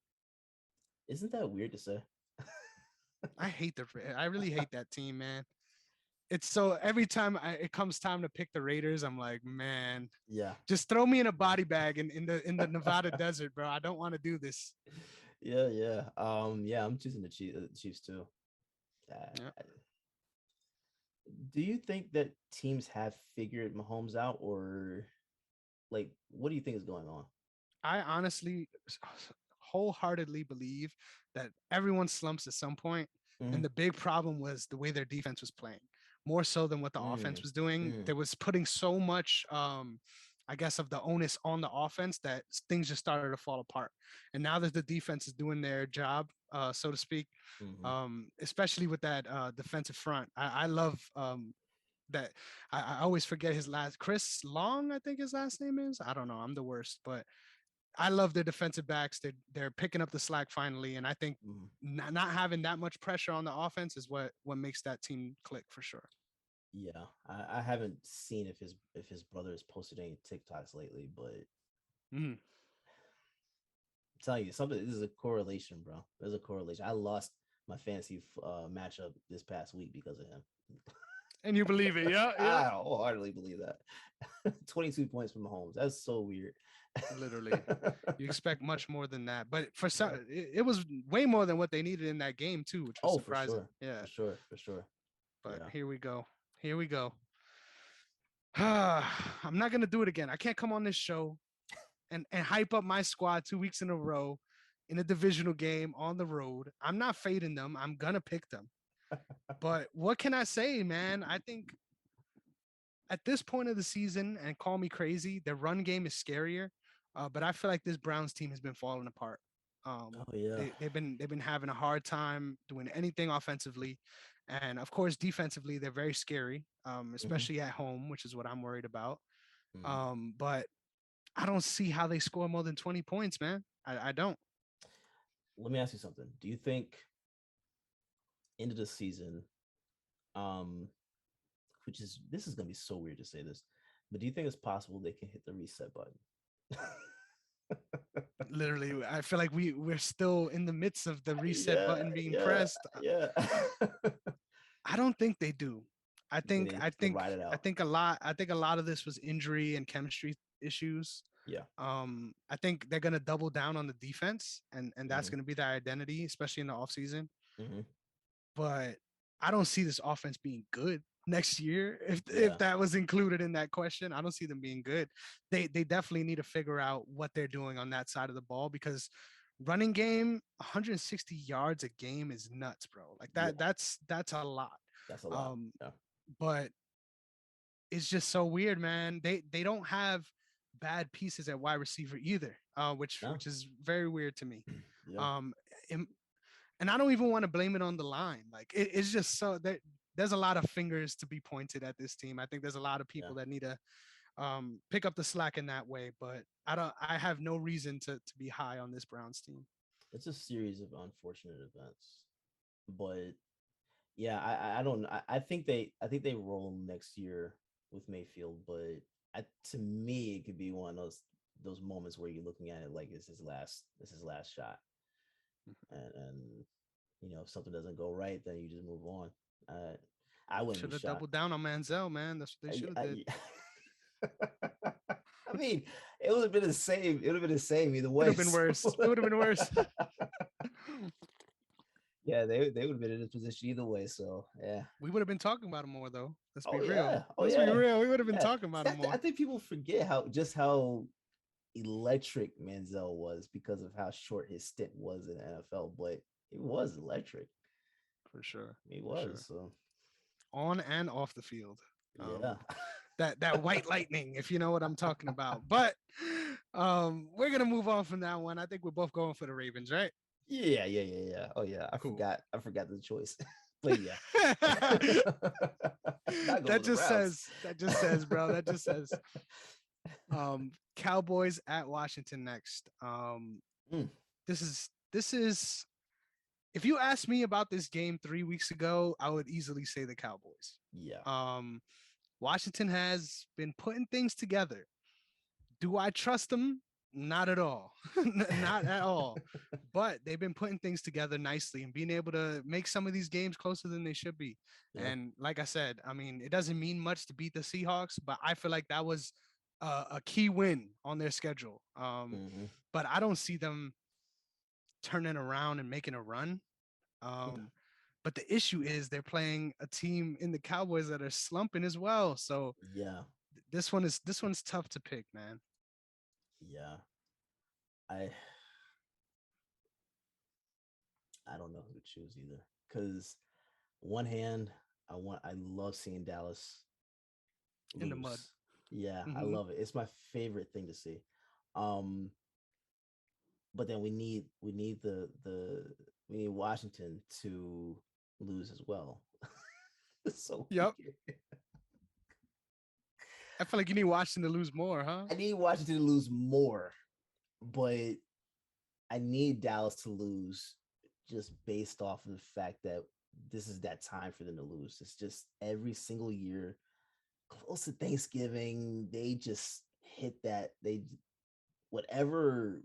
Speaker 1: Isn't that weird to say?
Speaker 2: I really hate that team, man. It's so every time it comes time to pick the Raiders, I'm like, man,
Speaker 1: Yeah.
Speaker 2: just throw me in a
Speaker 1: Yeah.
Speaker 2: body bag in the Nevada desert, bro. I don't want to do this.
Speaker 1: Yeah, yeah. Yeah, I'm choosing the Chiefs too.
Speaker 2: Yeah.
Speaker 1: Uh, do you think that teams have figured Mahomes out, or like what do you think is going on?
Speaker 2: I honestly wholeheartedly believe that everyone slumps at some point, and
Speaker 1: Mm,
Speaker 2: the big problem was the way their defense was playing, more so than what the offense
Speaker 1: mm,
Speaker 2: was doing.
Speaker 1: mm,
Speaker 2: There was putting so much, I guess, of the onus on the offense that things just started to fall apart. And now that the defense is doing their job, so to speak,
Speaker 1: mm-hmm.
Speaker 2: especially with that defensive front, I love that. I always forget his last Chris Long, I think his last name is. I don't know. I'm the worst, but I love their defensive backs. They're picking up the slack finally, and I think
Speaker 1: Mm.
Speaker 2: not having that much pressure on the offense is what makes that team click for sure.
Speaker 1: Yeah, I haven't seen if his brother has posted any TikToks lately, but
Speaker 2: Mm.
Speaker 1: I'm telling you something. This is a correlation, bro. There's a correlation. I lost my fantasy matchup this past week because of him.
Speaker 2: And you believe it? Yeah, yeah.
Speaker 1: I wholeheartedly believe that. 22 points from Mahomes. That's so weird.
Speaker 2: Literally, you expect much more than that, but for some,
Speaker 1: Yeah.
Speaker 2: it was way more than what they needed in that game too, which was
Speaker 1: Oh, for
Speaker 2: surprising.
Speaker 1: sure.
Speaker 2: Yeah,
Speaker 1: For sure. For sure.
Speaker 2: but
Speaker 1: Yeah.
Speaker 2: here we go. Here we go. I'm not gonna do it again. I can't come on this show and hype up my squad 2 weeks in a row in a divisional game on the road. I'm not fading them. I'm gonna pick them. But what can I say, man? I think at this point of the season, and call me crazy, their run game is scarier. But I feel like this Browns team has been falling apart.
Speaker 1: Oh yeah.
Speaker 2: They've been having a hard time doing anything offensively, and of course defensively they're very scary,
Speaker 1: Hmm.
Speaker 2: especially at home, which is what I'm worried about.
Speaker 1: Hmm.
Speaker 2: But I don't see how they score more than 20 points, man. I don't.
Speaker 1: Let me ask you something. Do you think end of the season, um, which is this is gonna be so weird to say this, but do you think it's possible they can hit the reset button?
Speaker 2: Literally, I feel like we're still in the midst of the reset
Speaker 1: Yeah,
Speaker 2: button being
Speaker 1: yeah,
Speaker 2: pressed.
Speaker 1: yeah.
Speaker 2: I don't think they do. I
Speaker 1: You think
Speaker 2: think
Speaker 1: they
Speaker 2: I
Speaker 1: can
Speaker 2: think
Speaker 1: ride it
Speaker 2: I
Speaker 1: out?
Speaker 2: think a lot I think a lot of this was injury and chemistry issues.
Speaker 1: Yeah.
Speaker 2: I think they're gonna double down on the defense, and that's
Speaker 1: Hmm.
Speaker 2: gonna be their identity, especially in the offseason.
Speaker 1: Hmm.
Speaker 2: But I don't see this offense being good next year. If
Speaker 1: Yeah.
Speaker 2: that was included in that question, I don't see them being good. They definitely need to figure out what they're doing on that side of the ball because running game 160 yards a game is nuts, bro. Like
Speaker 1: Yeah.
Speaker 2: that's a lot.
Speaker 1: That's a lot.
Speaker 2: Um,
Speaker 1: Yeah.
Speaker 2: but it's just so weird, man. They don't have bad pieces at wide receiver either, which
Speaker 1: No.
Speaker 2: which is very weird to me.
Speaker 1: Yeah.
Speaker 2: Um, and, and I don't even want to blame it on the line. Like it's just so that there's a lot of fingers to be pointed at this team. I think there's a lot of
Speaker 1: Yeah.
Speaker 2: people that need to pick up the slack in that way. But I don't. I have no reason to be high on this Browns team.
Speaker 1: It's a series of unfortunate events, but yeah, I don't. I think they roll next year with Mayfield, but to me, it could be one of those moments where you're looking at it like it's his last shot, and if something doesn't go right, then you just move on. Uh, I wouldn't be
Speaker 2: Should have
Speaker 1: shocked.
Speaker 2: doubled down on Manziel, man. That's what they should have did.
Speaker 1: I mean, it would have been the same. It would have been the same either
Speaker 2: Would
Speaker 1: way.
Speaker 2: have been worse. It would have been worse.
Speaker 1: Yeah, they would have been in this position either way. So yeah.
Speaker 2: We would have been talking about him more though. Let's be
Speaker 1: Oh
Speaker 2: real.
Speaker 1: yeah. Oh
Speaker 2: Let's be
Speaker 1: yeah.
Speaker 2: real. We would have been
Speaker 1: Yeah.
Speaker 2: talking
Speaker 1: See,
Speaker 2: about him
Speaker 1: I
Speaker 2: more
Speaker 1: think people forget how electric Manziel was because of how short his stint was in the NFL, but it was electric.
Speaker 2: for sure.
Speaker 1: He
Speaker 2: For sure.
Speaker 1: was. So
Speaker 2: On and off the field.
Speaker 1: yeah.
Speaker 2: that white lightning, if you know what I'm talking about. But we're gonna move on from that one. I think we're both going for the Ravens, right?
Speaker 1: Yeah. Oh yeah, I
Speaker 2: Cool.
Speaker 1: forgot. I forgot the choice. But yeah, not going
Speaker 2: That
Speaker 1: with the
Speaker 2: just
Speaker 1: Browns.
Speaker 2: says, bro. That just says Cowboys at Washington next.
Speaker 1: Mm,
Speaker 2: This is if you asked me about this game 3 weeks ago, I would easily say the Cowboys.
Speaker 1: yeah.
Speaker 2: Um, Washington has been putting things together. Do I trust them? Not at all. Not at all. But they've been putting things together nicely and being able to make some of these games closer than they should be.
Speaker 1: Yeah.
Speaker 2: And like I said, I mean, it doesn't mean much to beat the Seahawks, but I feel like that was a key win on their schedule.
Speaker 1: Mm-hmm.
Speaker 2: But I don't see them turning around and making a run.
Speaker 1: Okay.
Speaker 2: But the issue is they're playing a team in the Cowboys that are slumping as well. So
Speaker 1: Yeah.
Speaker 2: this one's tough to pick, man.
Speaker 1: Yeah. I I don't know who to choose either. Because one hand, I love seeing Dallas
Speaker 2: In the mud.
Speaker 1: lose. Yeah, I
Speaker 2: Mm-hmm.
Speaker 1: love it. It's my favorite thing to see. Um, but then we need Washington to lose as well. It's so
Speaker 2: Yep.
Speaker 1: weird.
Speaker 2: I feel like you need Washington to lose more, huh?
Speaker 1: I need Washington to lose more, but I need Dallas to lose just based off of the fact that this is that time for them to lose. It's just every single year, close to Thanksgiving, they just hit that they whatever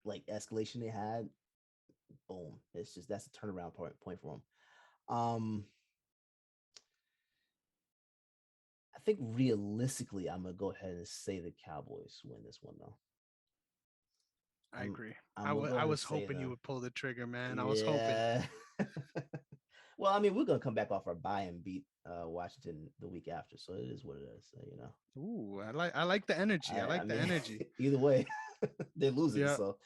Speaker 1: like escalation they had, boom. It's just that's a turnaround point for them. I think realistically, I'm gonna go ahead and say the Cowboys win this one though.
Speaker 2: I
Speaker 1: I'm
Speaker 2: agree.
Speaker 1: I'm gonna go
Speaker 2: I
Speaker 1: ahead and
Speaker 2: was
Speaker 1: say
Speaker 2: hoping you
Speaker 1: them.
Speaker 2: would pull the trigger, man. I was hoping.
Speaker 1: Yeah. Well, I mean, we're gonna come back off our bye and beat Washington the week after, so it is what it is. You know,
Speaker 2: Ooh, I like the energy. I
Speaker 1: I
Speaker 2: like the
Speaker 1: mean,
Speaker 2: energy.
Speaker 1: either way, they're losing.
Speaker 2: Yeah,
Speaker 1: So,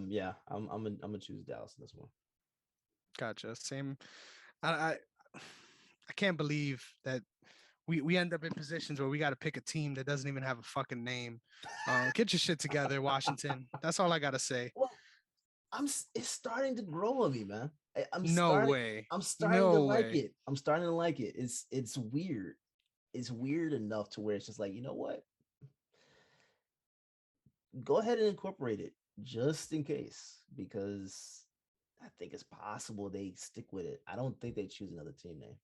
Speaker 1: yeah, I'm gonna choose Dallas in this one.
Speaker 2: gotcha. Same. I I can't believe that we end up in positions where we got to pick a team that doesn't even have a fucking name. Get your shit together, Washington. That's all I gotta say.
Speaker 1: Well, it's starting to grow on me, man.
Speaker 2: No way.
Speaker 1: I'm starting to
Speaker 2: No
Speaker 1: like
Speaker 2: way.
Speaker 1: it. I'm starting to like it. It's weird. It's weird enough to where it's just like, you know what? Go ahead and incorporate it just in case, because I think it's possible they stick with it. I don't think they choose another team name.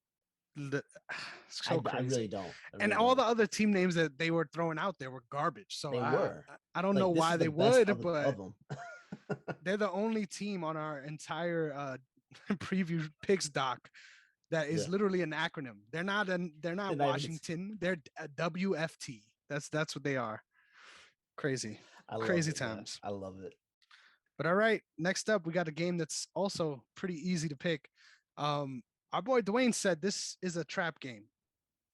Speaker 2: So
Speaker 1: I really
Speaker 2: crazy.
Speaker 1: don't. I
Speaker 2: And
Speaker 1: really
Speaker 2: all
Speaker 1: don't.
Speaker 2: the other team names that they were throwing out there were garbage. So
Speaker 1: They were
Speaker 2: I don't know
Speaker 1: like, this
Speaker 2: why
Speaker 1: is the
Speaker 2: they
Speaker 1: best
Speaker 2: would, but
Speaker 1: of them.
Speaker 2: they're the only team on our entire preview picks doc that
Speaker 1: Yeah,
Speaker 2: is literally an acronym. They're
Speaker 1: they're
Speaker 2: not
Speaker 1: not even.
Speaker 2: Washington. They're a WFT. That's what they are. Crazy,
Speaker 1: I love
Speaker 2: crazy
Speaker 1: it, man.
Speaker 2: times.
Speaker 1: I love it.
Speaker 2: But all right, next up we got a game that's also pretty easy to pick. Um, our boy Dwayne said this is a trap game,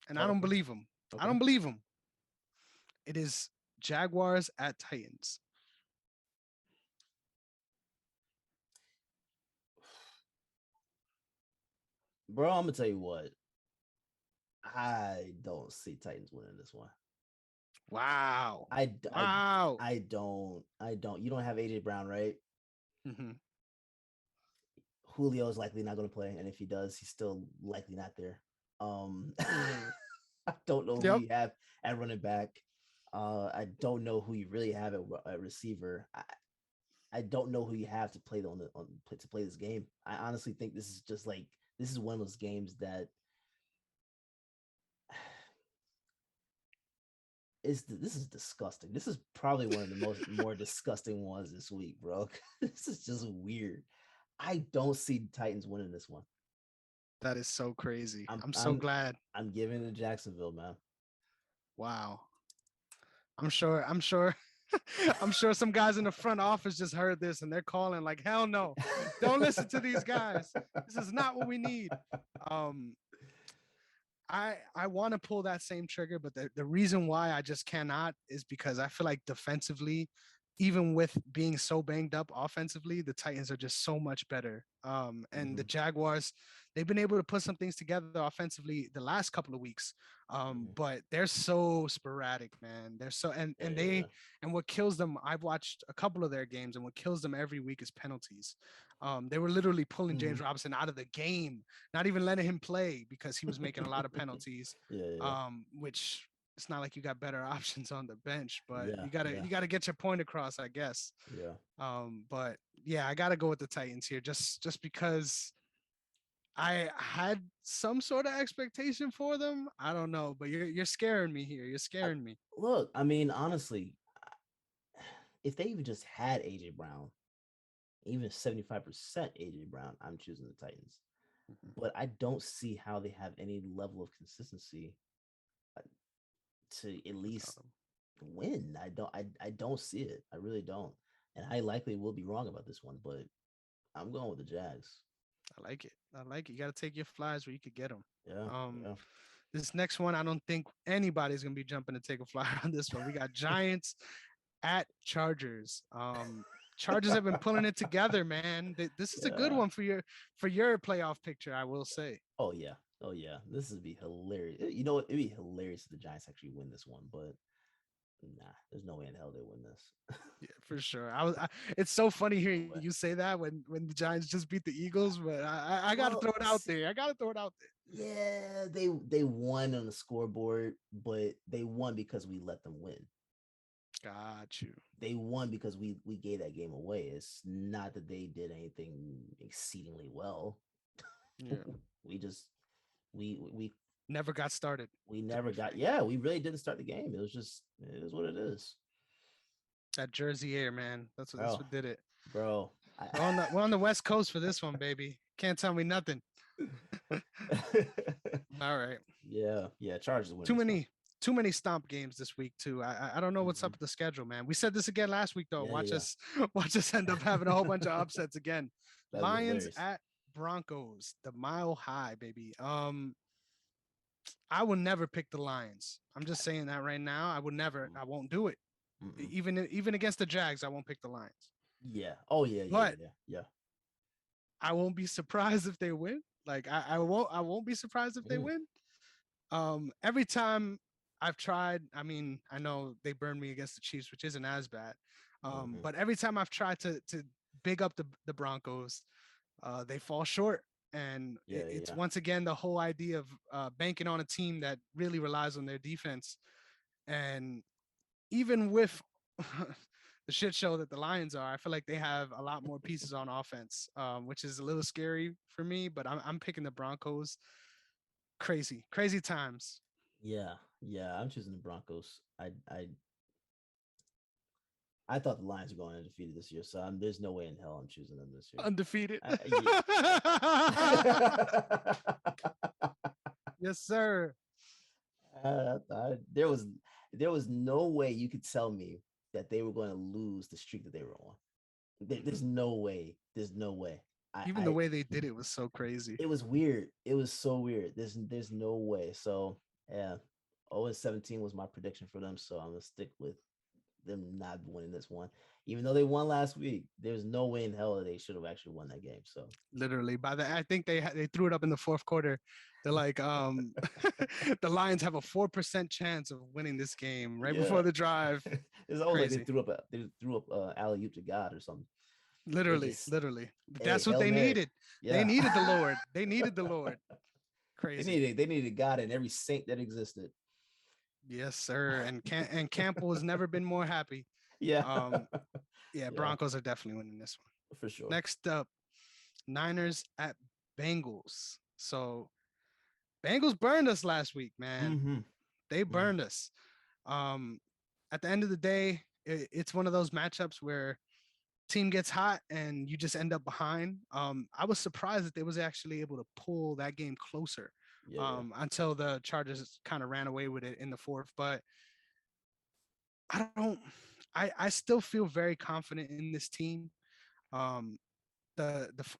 Speaker 2: and I don't
Speaker 1: Okay.
Speaker 2: believe him. I
Speaker 1: Okay.
Speaker 2: don't believe him. It is Jaguars at Titans.
Speaker 1: Bro, I'm gonna tell you what. I don't see Titans winning this one.
Speaker 2: Wow.
Speaker 1: I, I,
Speaker 2: Wow.
Speaker 1: I don't. You don't have AJ Brown, right?
Speaker 2: Mm-hmm.
Speaker 1: Julio is likely not going to play, and if he does, he's still likely not there. Um, I don't know who
Speaker 2: Yep.
Speaker 1: you have at running back. I don't know who you really have at receiver. I don't know who you have to play to play this game. I honestly think this is just like this is one of those games that this is disgusting. This is probably one of the more disgusting ones this week, bro. This is just weird. I don't see the Titans winning this one.
Speaker 2: That is so crazy.
Speaker 1: I'm
Speaker 2: I'm so
Speaker 1: I'm
Speaker 2: glad.
Speaker 1: I'm giving it to Jacksonville, man.
Speaker 2: Wow. I'm sure I'm sure some guys in the front office just heard this and they're calling like, hell no, don't listen to these guys. This is not what we need. Um, I want to pull that same trigger, but the reason why I just cannot is because I feel like defensively, even with being so banged up offensively, the Titans are just so much better. And the
Speaker 1: Mhm.
Speaker 2: Jaguars, they've been able to put some things together offensively the last couple of weeks. But they're so sporadic, man. They're so and what kills them, I've watched a couple of their games, and what kills them every week is penalties. They were literally pulling James Robinson out of the game, not even letting him play because he was making a lot of penalties. Which it's not like you got better options on the bench, but you gotta get your point across, I guess. But yeah, I gotta go with the Titans here, just because I had some sort of expectation for them. I don't know, but you're scaring me here. You're scaring me.
Speaker 1: Look, I mean, honestly, if they even just had AJ Brown, even 75% AJ Brown, I'm choosing the Titans. But I don't see how they have any level of consistency to at least win. I don't see it. I really don't. And I likely will be wrong about this one, but I'm going with the Jags.
Speaker 2: I like it. I like it. You got to take your flies where you could get them.
Speaker 1: Yeah.
Speaker 2: This next one, I don't think anybody's gonna be jumping to take a flyer on this one. We got Giants at Chargers. Chargers have been pulling it together, man. This is a good one for your playoff picture, I will say.
Speaker 1: Oh yeah. This would be hilarious. You know what? It'd be hilarious if the Giants actually win this one, but nah, there's no way in hell they win this.
Speaker 2: Yeah, for sure. It's so funny hearing you say that when the Giants just beat the Eagles, but I gotta throw it out there.
Speaker 1: Yeah, they won on the scoreboard, but they won because we let them win.
Speaker 2: Got you.
Speaker 1: They won because we gave that game away. It's not that they did anything exceedingly well.
Speaker 2: Yeah.
Speaker 1: we
Speaker 2: never got started.
Speaker 1: We really didn't start the game. It is what it is.
Speaker 2: That Jersey air, man. That's what did it.
Speaker 1: Bro.
Speaker 2: We're on the West Coast for this one, baby. Can't tell me nothing. All right.
Speaker 1: Yeah. Chargers win.
Speaker 2: Too many stomp games this week too. I don't know what's up with the schedule, man. We said this again last week though. Watch us end up having a whole bunch of upsets again. Lions at Broncos, the Mile High, baby. I will never pick the Lions. I'm just saying that right now. I won't do it. Even against the Jags, I won't pick the Lions.
Speaker 1: Yeah. Oh yeah. Yeah.
Speaker 2: I won't be surprised if they win. Like I won't be surprised if they win. Every time I've tried, I mean, I know they burned me against the Chiefs, which isn't as bad. But every time I've tried to big up the Broncos, they fall short. And it's once again the whole idea of banking on a team that really relies on their defense. And even with the shit show that the Lions are, I feel like they have a lot more pieces on offense, which is a little scary for me. But I'm picking the Broncos. Crazy times.
Speaker 1: Yeah, I'm choosing the Broncos. I thought the Lions were going undefeated this year, so there's no way in hell I'm choosing them this year.
Speaker 2: Undefeated. Yes, sir.
Speaker 1: There was no way you could tell me that they were going to lose the streak that they were on. There's no way.
Speaker 2: Even the way they did it was so crazy.
Speaker 1: It was weird. It was so weird. There's no way. So yeah, 0-17 was my prediction for them. So I'm gonna stick with them not winning this one, even though they won last week. There's no way in hell that they should have actually won that game. So
Speaker 2: literally, I think they threw it up in the fourth quarter. They're like, the Lions have a 4% chance of winning this game before the drive.
Speaker 1: It's always like they threw up alley-oop to God or something.
Speaker 2: Literally. But that's what they needed. Yeah. They needed the Lord. Crazy.
Speaker 1: They needed God and every saint that existed.
Speaker 2: Yes, sir. And Campbell has never been more happy.
Speaker 1: Yeah.
Speaker 2: Broncos are definitely winning this one.
Speaker 1: For sure.
Speaker 2: Next up, Niners at Bengals. So Bengals burned us last week, man. They burned us. At the end of the day, it's one of those matchups where team gets hot and you just end up behind. I was surprised that they was actually able to pull that game closer until the Chargers kind of ran away with it in the fourth. But I still feel very confident in this team.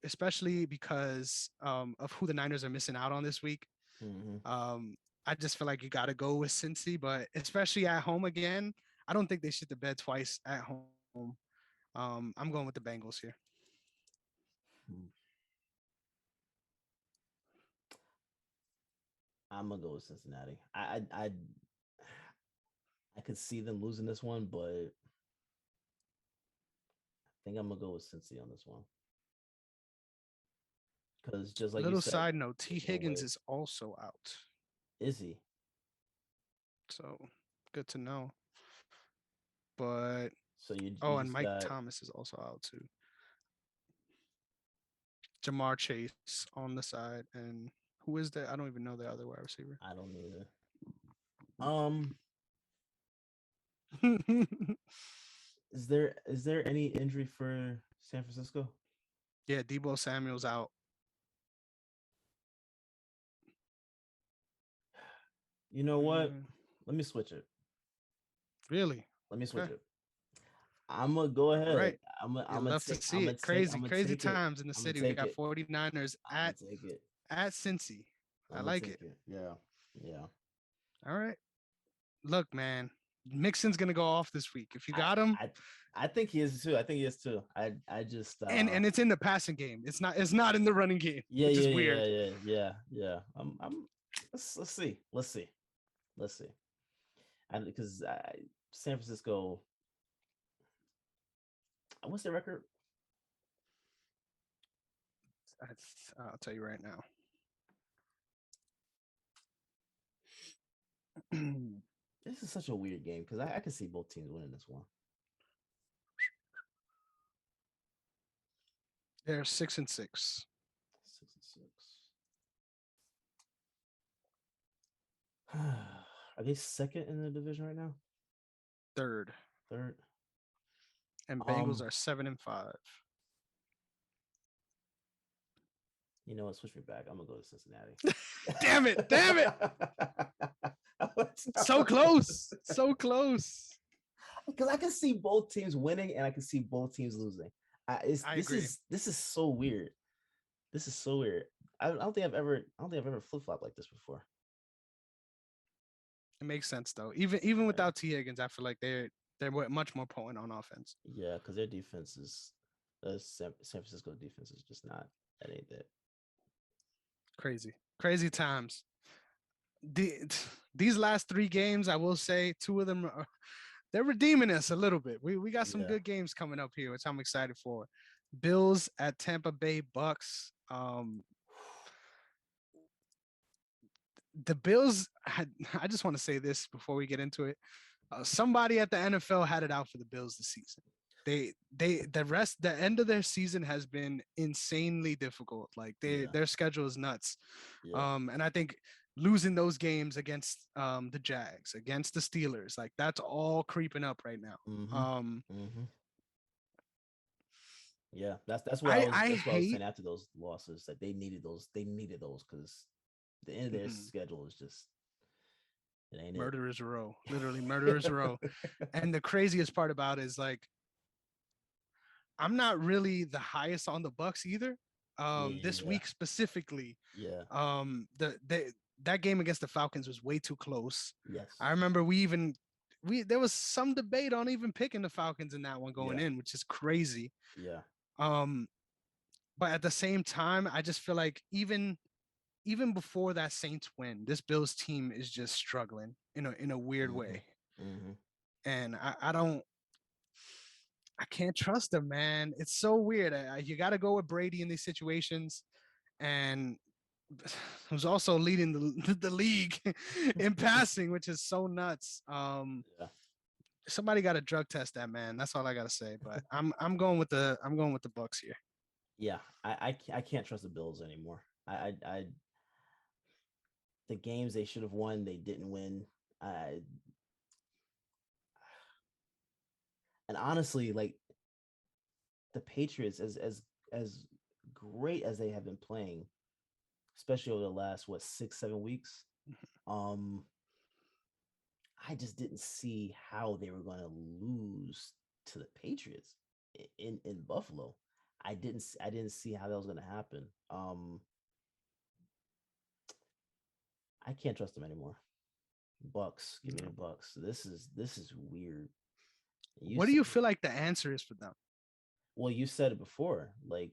Speaker 2: Especially because of who the Niners are missing out on this week. I just feel like you got to go with Cincy, but especially at home again, I don't think they shit the bed twice at home. I'm going with the Bengals here.
Speaker 1: I'm gonna go with Cincinnati. I could see them losing this one, but I think I'm gonna go with Cincy on this one because just like you
Speaker 2: Little
Speaker 1: said,
Speaker 2: side note: T.
Speaker 1: there's no
Speaker 2: Higgins
Speaker 1: way.
Speaker 2: is also out,
Speaker 1: Is he?
Speaker 2: so good to know. But
Speaker 1: So you
Speaker 2: oh, and
Speaker 1: just
Speaker 2: Mike
Speaker 1: got.
Speaker 2: Thomas is also out too. Jamar Chase on the side, and who is that? I don't even know the other wide receiver.
Speaker 1: I don't either. Um, is there any injury for San Francisco?
Speaker 2: Yeah, Debo Samuel's out.
Speaker 1: You know what?
Speaker 2: Mm,
Speaker 1: Let me switch it.
Speaker 2: really?
Speaker 1: Let me switch
Speaker 2: Okay.
Speaker 1: it. I'm gonna go
Speaker 2: All
Speaker 1: ahead.
Speaker 2: right. You
Speaker 1: I'm gonna
Speaker 2: love to
Speaker 1: take.
Speaker 2: see it. Crazy,
Speaker 1: I'm gonna
Speaker 2: crazy
Speaker 1: take it.
Speaker 2: times in the
Speaker 1: I'm gonna
Speaker 2: city. We
Speaker 1: take
Speaker 2: got
Speaker 1: it.
Speaker 2: 49ers
Speaker 1: I'm gonna take it.
Speaker 2: at Cincy. I
Speaker 1: I'm gonna
Speaker 2: like
Speaker 1: take
Speaker 2: it.
Speaker 1: it. Yeah. Yeah.
Speaker 2: All right. Look, man, Mixon's gonna go off this week. If you
Speaker 1: I
Speaker 2: got him,
Speaker 1: I I think he is too. I think he is too. I just
Speaker 2: and it's in the passing game. It's not in the running game,
Speaker 1: yeah,
Speaker 2: which
Speaker 1: yeah,
Speaker 2: is
Speaker 1: yeah,
Speaker 2: weird.
Speaker 1: yeah, yeah, yeah. I'm let's see. Let's see. Let's see. And because San Francisco, what's their record?
Speaker 2: I'll tell you right now.
Speaker 1: This is such a weird game because I can see both teams winning this one.
Speaker 2: They're 6-6.
Speaker 1: 6-6. Are they second in the division right now?
Speaker 2: Third.
Speaker 1: Third.
Speaker 2: And Bengals
Speaker 1: Um,
Speaker 2: are 7-5.
Speaker 1: you know what? Switch me back. I'm gonna go to Cincinnati.
Speaker 2: Damn it! Damn it! So close. So close.
Speaker 1: Because I can see both teams winning and I can see both teams losing.
Speaker 2: I agree.
Speaker 1: This is so weird. This is so weird. I don't think I've ever flip flop like this before.
Speaker 2: It makes sense though. Even
Speaker 1: Yeah,
Speaker 2: without T Higgins, I feel like they're much more potent on offense.
Speaker 1: yeah, because their defense is San Francisco defense is just not that ain't that.
Speaker 2: Crazy, crazy times. The, these last three games, I will say, two of them they're redeeming us a little bit. We got some
Speaker 1: Yeah,
Speaker 2: good games coming up here, which I'm excited for. Bills at Tampa Bay Bucks. The Bills had. I just want to say this before we get into it. Somebody at the NFL had it out for the Bills this season. The end of their season has been insanely difficult. Like
Speaker 1: yeah,
Speaker 2: their schedule is nuts.
Speaker 1: yeah.
Speaker 2: And I think losing those games against the Jags, against the Steelers, like that's all creeping up right now.
Speaker 1: Mm-hmm.
Speaker 2: Um,
Speaker 1: Mm-hmm. Yeah, that's what I
Speaker 2: I
Speaker 1: was.
Speaker 2: I
Speaker 1: That's what I was saying
Speaker 2: hate
Speaker 1: after those losses that they needed those. They needed those because the end of their
Speaker 2: mhm,
Speaker 1: schedule is just it ain't it.
Speaker 2: murderers row, literally murderers row. And the craziest part about it is like I'm not really the highest on the Bucks either. This
Speaker 1: Yeah,
Speaker 2: week specifically,
Speaker 1: yeah,
Speaker 2: the that game against the Falcons was way too close.
Speaker 1: yes,
Speaker 2: I remember we there was some debate on even picking the Falcons in that one going
Speaker 1: yeah,
Speaker 2: in, which is crazy.
Speaker 1: yeah.
Speaker 2: Um, but at the same time, I just feel like even before that Saints win, this Bills team is just struggling in a weird
Speaker 1: Mm-hmm.
Speaker 2: way,
Speaker 1: Mm-hmm.
Speaker 2: and I can't trust them, man. It's so weird. You got to go with Brady in these situations, and who's also leading the league in passing, which is so nuts.
Speaker 1: Yeah,
Speaker 2: Somebody got to drug test that man. That's all I gotta say. But I'm going with the Bucks here.
Speaker 1: yeah. I can't trust the Bills anymore. I the games they should have won, they didn't win. I and honestly, like the Patriots, as great as they have been playing, especially over the last what 6 7 weeks, um, I just didn't see how they were going to lose to the Patriots in Buffalo. I didn't see how that was going to happen. I can't trust them anymore. Bucks, give me the Bucks. This is weird. You
Speaker 2: What do
Speaker 1: said
Speaker 2: you feel like the answer is for them?
Speaker 1: well, you said it before. Like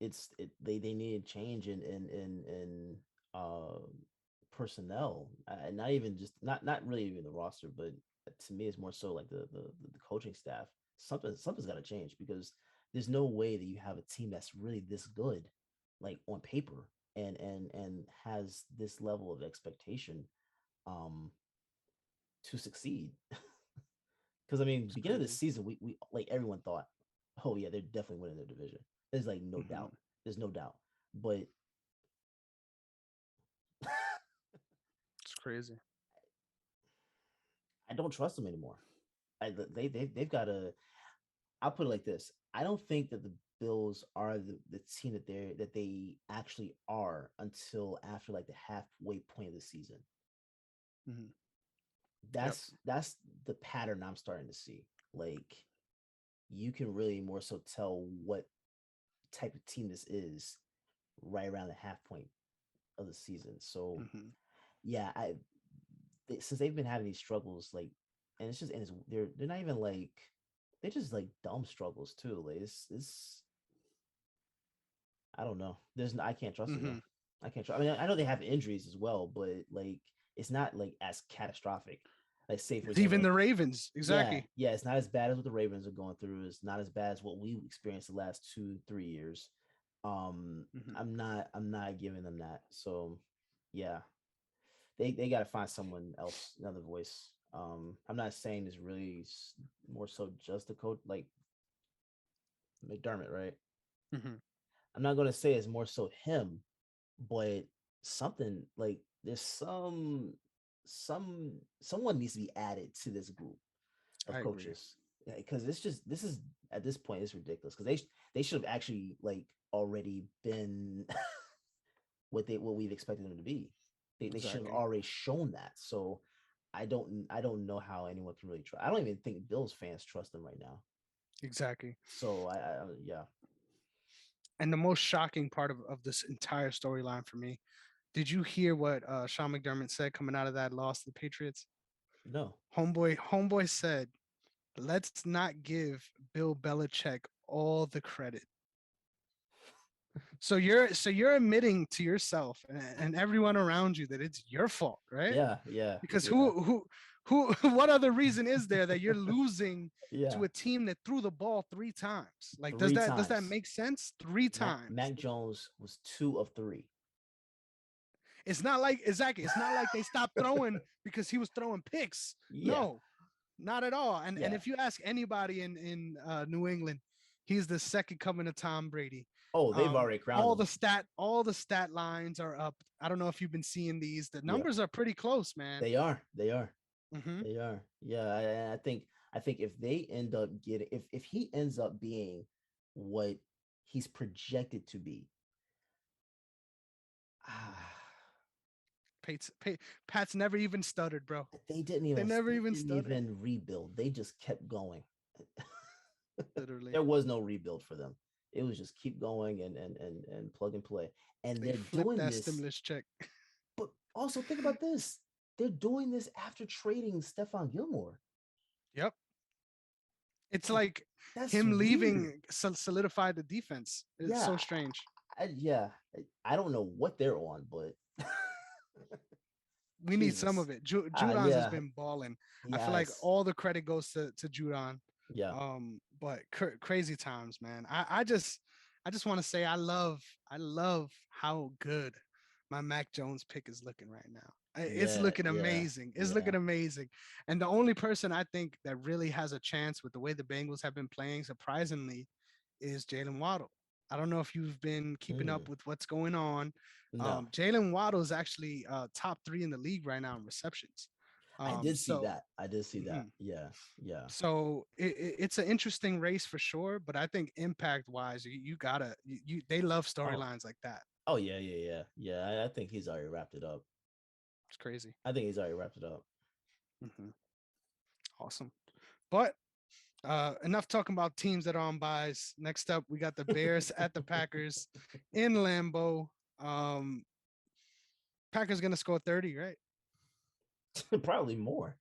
Speaker 1: they needed change in uh personnel, not even just not really even the roster, but to me, it's more so like the coaching staff. Something's got to change because there's no way that you have a team that's really this good, like on paper, and has this level of expectation um to succeed. Because I mean,
Speaker 2: It's
Speaker 1: beginning of the
Speaker 2: crazy.
Speaker 1: season, we like everyone thought, oh yeah, they're definitely winning their division. There's like no
Speaker 2: Hmm.
Speaker 1: doubt. There's no doubt. But
Speaker 2: It's crazy.
Speaker 1: I don't trust them anymore. They've got to. I'll put it like this: I don't think that the Bills are the team that they actually are until after like the halfway point of the season.
Speaker 2: Hmm. Yep.
Speaker 1: That's the pattern I'm starting to see. Like you can really more so tell what type of team this is right around the half point of the season. So
Speaker 2: Hmm.
Speaker 1: yeah, since they've been having these struggles, like, and it's just and it's they're not even like they're just like dumb struggles too. Like it's I don't know. I can't trust them though.
Speaker 2: Hmm.
Speaker 1: I can't trust. I mean, I know they have injuries as well, but like it's not like as catastrophic. Like say for
Speaker 2: It's even
Speaker 1: example,
Speaker 2: the Ravens.
Speaker 1: yeah,
Speaker 2: Exactly.
Speaker 1: yeah, it's not as bad as what the Ravens are going through. It's not as bad as what we experienced the last 2-3 years.
Speaker 2: Hmm.
Speaker 1: I'm not giving them that. So yeah, they got to find someone else, another voice. I'm not saying it's really more so just the coach, like McDermott, right?
Speaker 2: Hmm.
Speaker 1: I'm not gonna say it's more so him, but something like there's someone needs to be added to this group of
Speaker 2: I agree.
Speaker 1: coaches because this is at this point it's ridiculous because they should have actually like already been what we've expected them to be. They should have
Speaker 2: Exactly.
Speaker 1: already shown that. So I don't know how anyone can really try. I don't even think Bills fans trust them right now.
Speaker 2: Exactly.
Speaker 1: So I yeah.
Speaker 2: And the most shocking part of this entire storyline for me, did you hear what Sean McDermott said coming out of that loss to the Patriots?
Speaker 1: No.
Speaker 2: Homeboy said, let's not give Bill Belichick all the credit. So you're admitting to yourself and everyone around you that it's your fault, right?
Speaker 1: Yeah, yeah,
Speaker 2: Because
Speaker 1: yeah,
Speaker 2: who what other reason is there that you're losing
Speaker 1: yeah.
Speaker 2: to a team that threw the ball 3 times? Like does
Speaker 1: Three
Speaker 2: that
Speaker 1: times.
Speaker 2: make sense? Three
Speaker 1: Mac
Speaker 2: times.
Speaker 1: Jones was 2 of 3.
Speaker 2: It's not like exactly. It's not like they stopped throwing because he was throwing picks.
Speaker 1: Yeah,
Speaker 2: No, not at all. And
Speaker 1: yeah.
Speaker 2: if you ask anybody in New England, he's the second coming of Tom Brady.
Speaker 1: Oh, they've already crowned him.
Speaker 2: All the stat lines are up. I don't know if you've been seeing these. The
Speaker 1: Yeah,
Speaker 2: numbers are pretty close, man.
Speaker 1: they are. They are.
Speaker 2: Hmm.
Speaker 1: They are. Yeah, I think if they end up getting if he ends up being what he's projected to be, ah,
Speaker 2: Pat's never even stuttered, bro.
Speaker 1: they didn't
Speaker 2: They
Speaker 1: even
Speaker 2: never
Speaker 1: they
Speaker 2: even
Speaker 1: didn't
Speaker 2: stuttered.
Speaker 1: even rebuild. They just kept going.
Speaker 2: Literally,
Speaker 1: There was no rebuild for them. It was just keep going and plug and play. And
Speaker 2: they
Speaker 1: they're
Speaker 2: flipped
Speaker 1: doing
Speaker 2: that
Speaker 1: this,
Speaker 2: stimulus check.
Speaker 1: but also think about this. They're doing this after trading Stephon Gilmore.
Speaker 2: Yep. It's
Speaker 1: Like
Speaker 2: like
Speaker 1: that's
Speaker 2: him
Speaker 1: weird.
Speaker 2: leaving solidified the defense. It's
Speaker 1: Yeah,
Speaker 2: so strange.
Speaker 1: yeah. I don't know what they're on, but
Speaker 2: We need some
Speaker 1: Jesus.
Speaker 2: of it. Judon's has
Speaker 1: Yeah,
Speaker 2: been balling.
Speaker 1: he
Speaker 2: I feel like
Speaker 1: has.
Speaker 2: all the credit goes to Judon.
Speaker 1: Yeah.
Speaker 2: But crazy times, man. I just want to say I love how good my Mac Jones pick is looking right now. It's
Speaker 1: Yeah,
Speaker 2: looking
Speaker 1: yeah,
Speaker 2: amazing. It's
Speaker 1: yeah.
Speaker 2: looking amazing. And the only person I think that really has a chance with the way the Bengals have been playing, surprisingly, is Jalen Waddle. I don't know if you've been keeping
Speaker 1: Mm,
Speaker 2: up with what's going on.
Speaker 1: no,
Speaker 2: Jalen Waddle is actually top 3 in the league right now in receptions.
Speaker 1: I did see
Speaker 2: So
Speaker 1: that. I did see that.
Speaker 2: mhm.
Speaker 1: Yeah, yeah.
Speaker 2: So it's an interesting race for sure, but I think impact wise, you gotta they love
Speaker 1: Oh,
Speaker 2: storylines like that.
Speaker 1: oh yeah, yeah, yeah, yeah. I think he's already wrapped it up.
Speaker 2: It's crazy.
Speaker 1: I think he's already wrapped it up.
Speaker 2: Hmm. Awesome. But enough talking about teams that are on buys. Next up, we got the Bears at the Packers in Lambeau. Um, Packers gonna score 30, right?
Speaker 1: Probably more.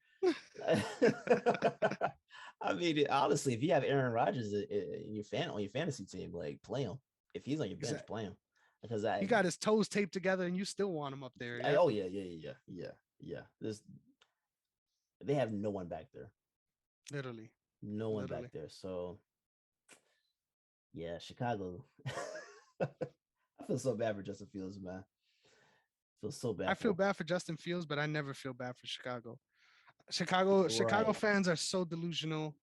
Speaker 1: I mean, honestly, if you have Aaron Rodgers in your fan on your fantasy team, like play him. If he's on your bench,
Speaker 2: Exactly.
Speaker 1: play him. because
Speaker 2: He got his toes taped together, and you still want him up there. Yeah,
Speaker 1: oh yeah. They have no one back there,
Speaker 2: literally,
Speaker 1: no one back
Speaker 2: literally.
Speaker 1: there. So yeah, Chicago. I feel so bad for Justin Fields, man. I feel so
Speaker 2: I
Speaker 1: bad
Speaker 2: feel
Speaker 1: for
Speaker 2: bad for Justin Fields, but I never feel bad for Chicago. Chicago
Speaker 1: right.
Speaker 2: fans are so delusional.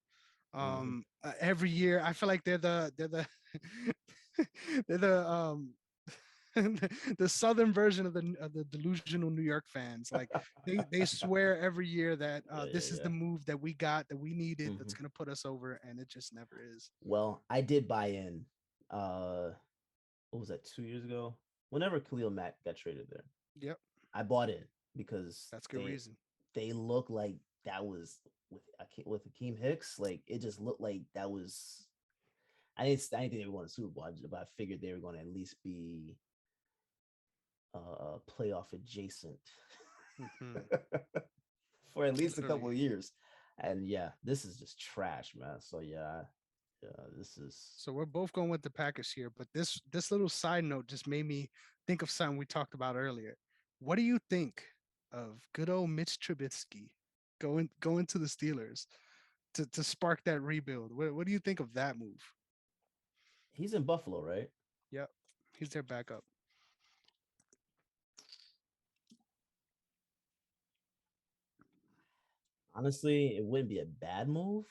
Speaker 1: Hmm.
Speaker 2: Every year, I feel like they're the they're the southern version of the delusional New York fans. Like they swear every year that this is the
Speaker 1: Yeah.
Speaker 2: move that we got, that we needed, that's
Speaker 1: Hmm.
Speaker 2: gonna put us over, and it just never is.
Speaker 1: Well, I did buy in. Uh, what was that? 2 years ago, whenever Khalil Mack got traded there,
Speaker 2: Yep,
Speaker 1: I bought in because
Speaker 2: that's good reason.
Speaker 1: they look like that was with Akeem Hicks. Like it just looked like that was. I didn't think they were going to Super Bowl, but I figured they were going to at least be playoff adjacent
Speaker 2: Hmm.
Speaker 1: for at least a couple
Speaker 2: Literally.
Speaker 1: of years. And yeah, this is just trash, man. So yeah, this is
Speaker 2: So we're both going with the Packers here, but this little side note just made me think of something we talked about earlier. What do you think of good old Mitch Trubisky going to the Steelers to spark that rebuild? What do you think of that move?
Speaker 1: he's in Buffalo, right?
Speaker 2: Yep, he's their backup.
Speaker 1: Honestly, it wouldn't be a bad move,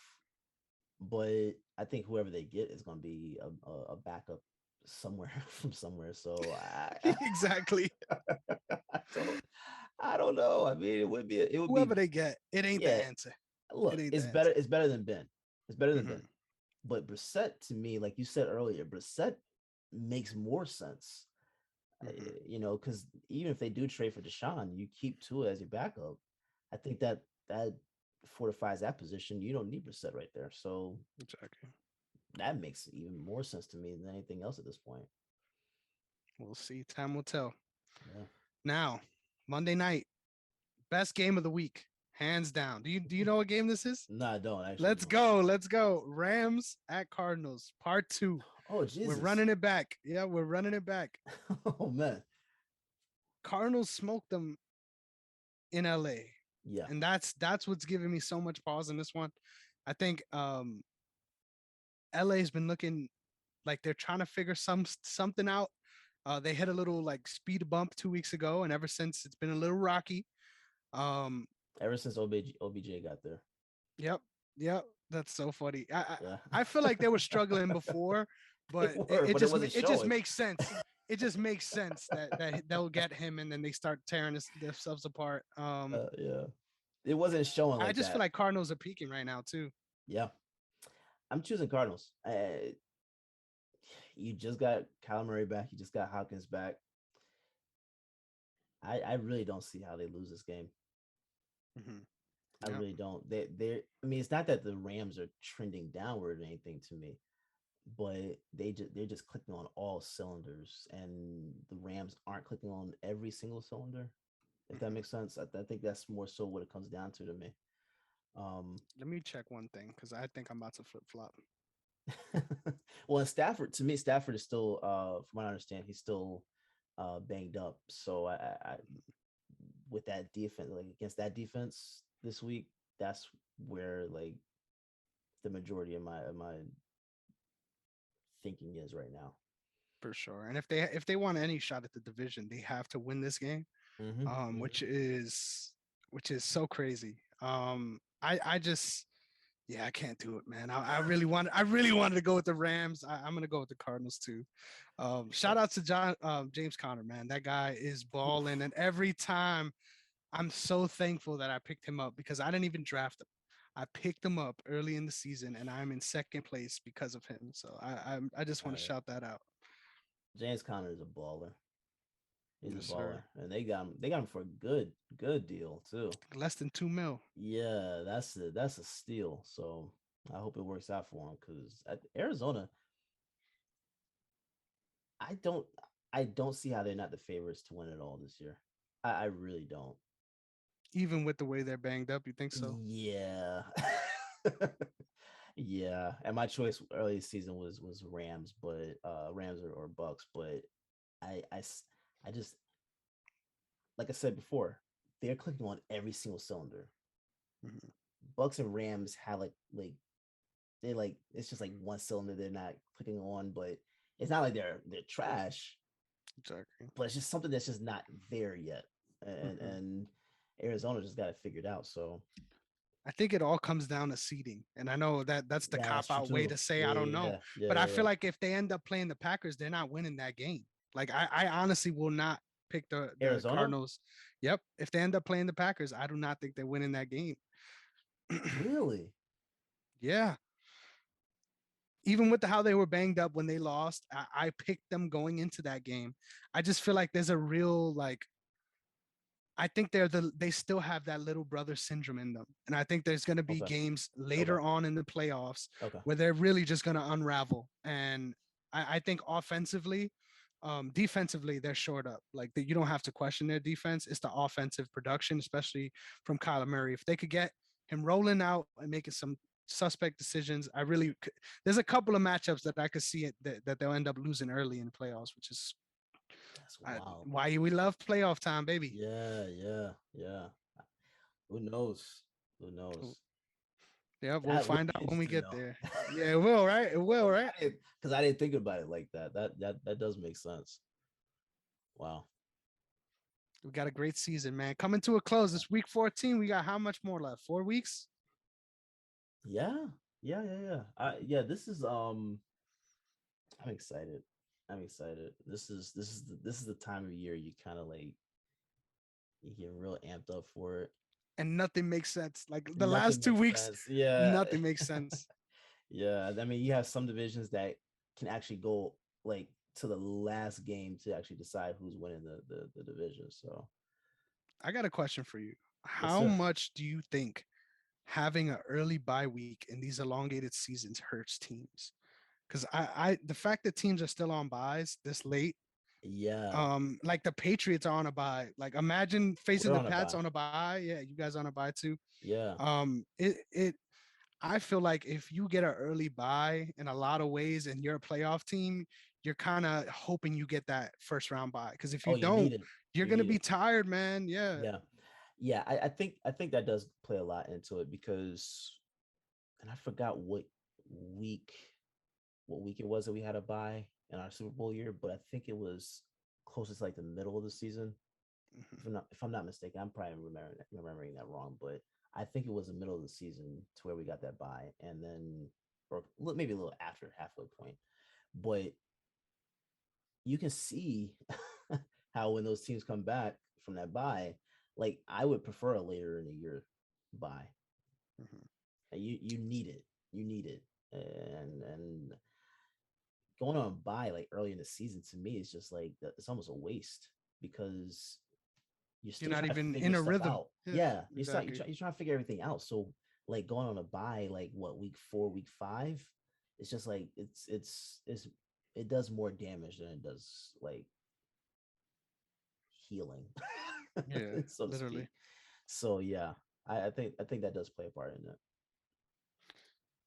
Speaker 1: but I think whoever they get is going to be a backup somewhere from somewhere. So
Speaker 2: Exactly.
Speaker 1: I don't I don't know. I mean, it would be
Speaker 2: Whoever they get, it ain't the
Speaker 1: yeah.
Speaker 2: answer. It
Speaker 1: Look,
Speaker 2: ain't the
Speaker 1: it's better.
Speaker 2: answer.
Speaker 1: It's better than Ben. It's better than Ben.
Speaker 2: Hmm.
Speaker 1: But Brissett to me, like you said earlier, Brissett makes more sense.
Speaker 2: Hmm.
Speaker 1: Because even if they do trade for Deshaun, you keep Tua as your backup. I think that fortifies that position. You don't need Brissett right there, so
Speaker 2: Exactly.
Speaker 1: that makes even more sense to me than anything else at this point.
Speaker 2: We'll see. Time will tell.
Speaker 1: Yeah.
Speaker 2: Now, Monday night, best game of the week, hands down. Do you know what game this is?
Speaker 1: No, I don't actually
Speaker 2: Let's
Speaker 1: know.
Speaker 2: go. Let's go. Rams at Cardinals, part two.
Speaker 1: Oh
Speaker 2: We're
Speaker 1: Jesus.
Speaker 2: running it back. Yeah, we're running it back.
Speaker 1: Oh man.
Speaker 2: Cardinals smoked them in LA.
Speaker 1: Yeah.
Speaker 2: And that's what's giving me so much pause in this one. I think LA's been looking like they're trying to figure something out. They hit a little like speed bump 2 weeks ago, and ever since it's been a little rocky. Um,
Speaker 1: Ever since OBJ got there.
Speaker 2: yep, yep, that's so funny. I, I
Speaker 1: Yeah.
Speaker 2: I feel like they were struggling before,
Speaker 1: They
Speaker 2: but
Speaker 1: were, but it wasn't
Speaker 2: it just
Speaker 1: showing.
Speaker 2: makes sense. It just makes sense that they'll get him, and then they start tearing themselves apart.
Speaker 1: Yeah. It wasn't showing
Speaker 2: I
Speaker 1: like
Speaker 2: just feel
Speaker 1: that.
Speaker 2: like Cardinals are peaking right now too.
Speaker 1: Yeah. I'm choosing Cardinals. You just got Kyler Murray back. You just got Hopkins back. I really don't see how they lose this game.
Speaker 2: Hmm.
Speaker 1: I
Speaker 2: Yep.
Speaker 1: really don't. They I mean, it's not that the Rams are trending downward or anything to me, but they're just clicking on all cylinders, and the Rams aren't clicking on every single cylinder. If that
Speaker 2: Hmm.
Speaker 1: makes sense, I think that's more so what it comes down to me. Um,
Speaker 2: Let me check one thing because I think I'm about to flip flop.
Speaker 1: well, and Stafford to me, Stafford is still, from what I understand, he's still banged up. So I with that defense, like against that defense this week, that's where like the majority of my thinking is right now.
Speaker 2: For sure. And if they want any shot at the division, they have to win this game,
Speaker 1: Mm-hmm,
Speaker 2: which
Speaker 1: mm-hmm.
Speaker 2: is so crazy. I just yeah, I can't do it, man. I really wanted to go with the Rams. I'm gonna go with the Cardinals too. Shout out to James Conner, man. That guy is balling, and every time I'm so thankful that I picked him up because I didn't even draft him. I picked him up early in the season, and I'm in second place because of him. So I just want to
Speaker 1: Uh,
Speaker 2: shout that out.
Speaker 1: James Conner is a baller. He's a
Speaker 2: Yes, sir.
Speaker 1: baller, and they got him for a good deal too.
Speaker 2: Less than 2 mil.
Speaker 1: Yeah, that's a steal. So I hope it works out for him because Arizona, I don't I don't see how they're not the favorites to win it all this year. I really don't.
Speaker 2: Even with the way they're banged up, you think so?
Speaker 1: Yeah. Yeah. And my choice early season was Rams, but Rams or Bucks, but I I just, like I said before, they're clicking on every single cylinder.
Speaker 2: Mhm.
Speaker 1: Bucks and Rams have like they like it's just like one cylinder they're not clicking on, but it's not like they're trash,
Speaker 2: Exactly.
Speaker 1: but it's just something that's just not there yet.
Speaker 2: Mhm.
Speaker 1: And Arizona just got it figured out. So
Speaker 2: I think it all comes down to seeding. And I know that that's the
Speaker 1: yeah,
Speaker 2: cop
Speaker 1: that's true
Speaker 2: out way
Speaker 1: too.
Speaker 2: to say
Speaker 1: Yeah,
Speaker 2: I don't
Speaker 1: yeah,
Speaker 2: know.
Speaker 1: yeah, yeah,
Speaker 2: But I
Speaker 1: yeah,
Speaker 2: feel
Speaker 1: yeah.
Speaker 2: like if they end up playing the Packers, they're not winning that game. Like I honestly will not pick the
Speaker 1: Arizona?
Speaker 2: Cardinals. Yep. If they end up playing the Packers, I do not think they're winning that game.
Speaker 1: Really?
Speaker 2: Yeah. Even with how they were banged up when they lost, I picked them going into that game. I just feel like there's a real like I think they still have that little brother syndrome in them. And I think there's going to be
Speaker 1: Okay.
Speaker 2: games
Speaker 1: Okay.
Speaker 2: later on in the playoffs
Speaker 1: Okay.
Speaker 2: where they're really just going to unravel. And I think offensively, defensively, they're short up. Like you don't have to question their defense. It's the offensive production, especially from Kyler Murray. If they could get him rolling out and making some suspect decisions, there's a couple of matchups that I could see it that they'll end up losing early in the playoffs, which is
Speaker 1: That's wild.
Speaker 2: why we love playoff time, baby.
Speaker 1: Yeah, yeah, yeah. Who knows? Who knows?
Speaker 2: Yeah, we'll
Speaker 1: That would
Speaker 2: find
Speaker 1: be
Speaker 2: out when we
Speaker 1: interesting
Speaker 2: get
Speaker 1: though.
Speaker 2: there. Yeah, it will, right? It will, right?
Speaker 1: Because I didn't think about it like that. That does make sense. Wow.
Speaker 2: We got a great season, man. Coming to a close. This week 14. We got how much more left? 4 weeks?
Speaker 1: Yeah, yeah, yeah, yeah. Yeah. This is I'm excited. I'm excited. This is the time of year you kind of like you get real amped up for it.
Speaker 2: And nothing makes sense. Like the
Speaker 1: Nothing
Speaker 2: last two
Speaker 1: makes
Speaker 2: weeks,
Speaker 1: sense. Yeah.
Speaker 2: nothing makes sense.
Speaker 1: Yeah. I mean, you have some divisions that can actually go like to the last game to actually decide who's winning the division. So
Speaker 2: I got a question for you.
Speaker 1: yes,
Speaker 2: How
Speaker 1: sir.
Speaker 2: much do you think having an early bye week in these elongated seasons hurts teams? Because the fact that teams are still on buys this late,
Speaker 1: Yeah,
Speaker 2: like the Patriots are on a bye. Like imagine facing
Speaker 1: we're
Speaker 2: the
Speaker 1: on a
Speaker 2: Pats
Speaker 1: bye.
Speaker 2: on a bye. Yeah, you guys on a bye too.
Speaker 1: Yeah.
Speaker 2: It I feel like if you get an early bye in a lot of ways and you're a playoff team, you're kind of hoping you get that first round bye. Because if you
Speaker 1: Oh, you
Speaker 2: don't,
Speaker 1: need it.
Speaker 2: you're
Speaker 1: You
Speaker 2: gonna
Speaker 1: need
Speaker 2: be
Speaker 1: it.
Speaker 2: tired, man. Yeah.
Speaker 1: Yeah. Yeah. I think that does play a lot into it because, and I forgot week what week it was that we had a bye in our Super Bowl year, but I think it was closest like the middle of the season.
Speaker 2: Mhm.
Speaker 1: If I'm not mistaken, I'm probably remembering that wrong, but I think it was the middle of the season to where we got that bye, and then or maybe a little after halfway point. But you can see how when those teams come back from that bye, like I would prefer a later in the year bye.
Speaker 2: Mhm.
Speaker 1: You need it. You need it. And going on by like early in the season to me is just like it's almost a waste because you're
Speaker 2: You're
Speaker 1: still
Speaker 2: not
Speaker 1: trying to
Speaker 2: even
Speaker 1: figure
Speaker 2: in a
Speaker 1: stuff
Speaker 2: rhythm.
Speaker 1: out.
Speaker 2: Yeah,
Speaker 1: Yeah,
Speaker 2: exactly.
Speaker 1: you're trying to figure everything out. So like going on a bye like what week 4, week 5, it's just like it does more damage than it does like healing,
Speaker 2: Yeah,
Speaker 1: so to speak.
Speaker 2: literally.
Speaker 1: So yeah, I think that does play a part in it.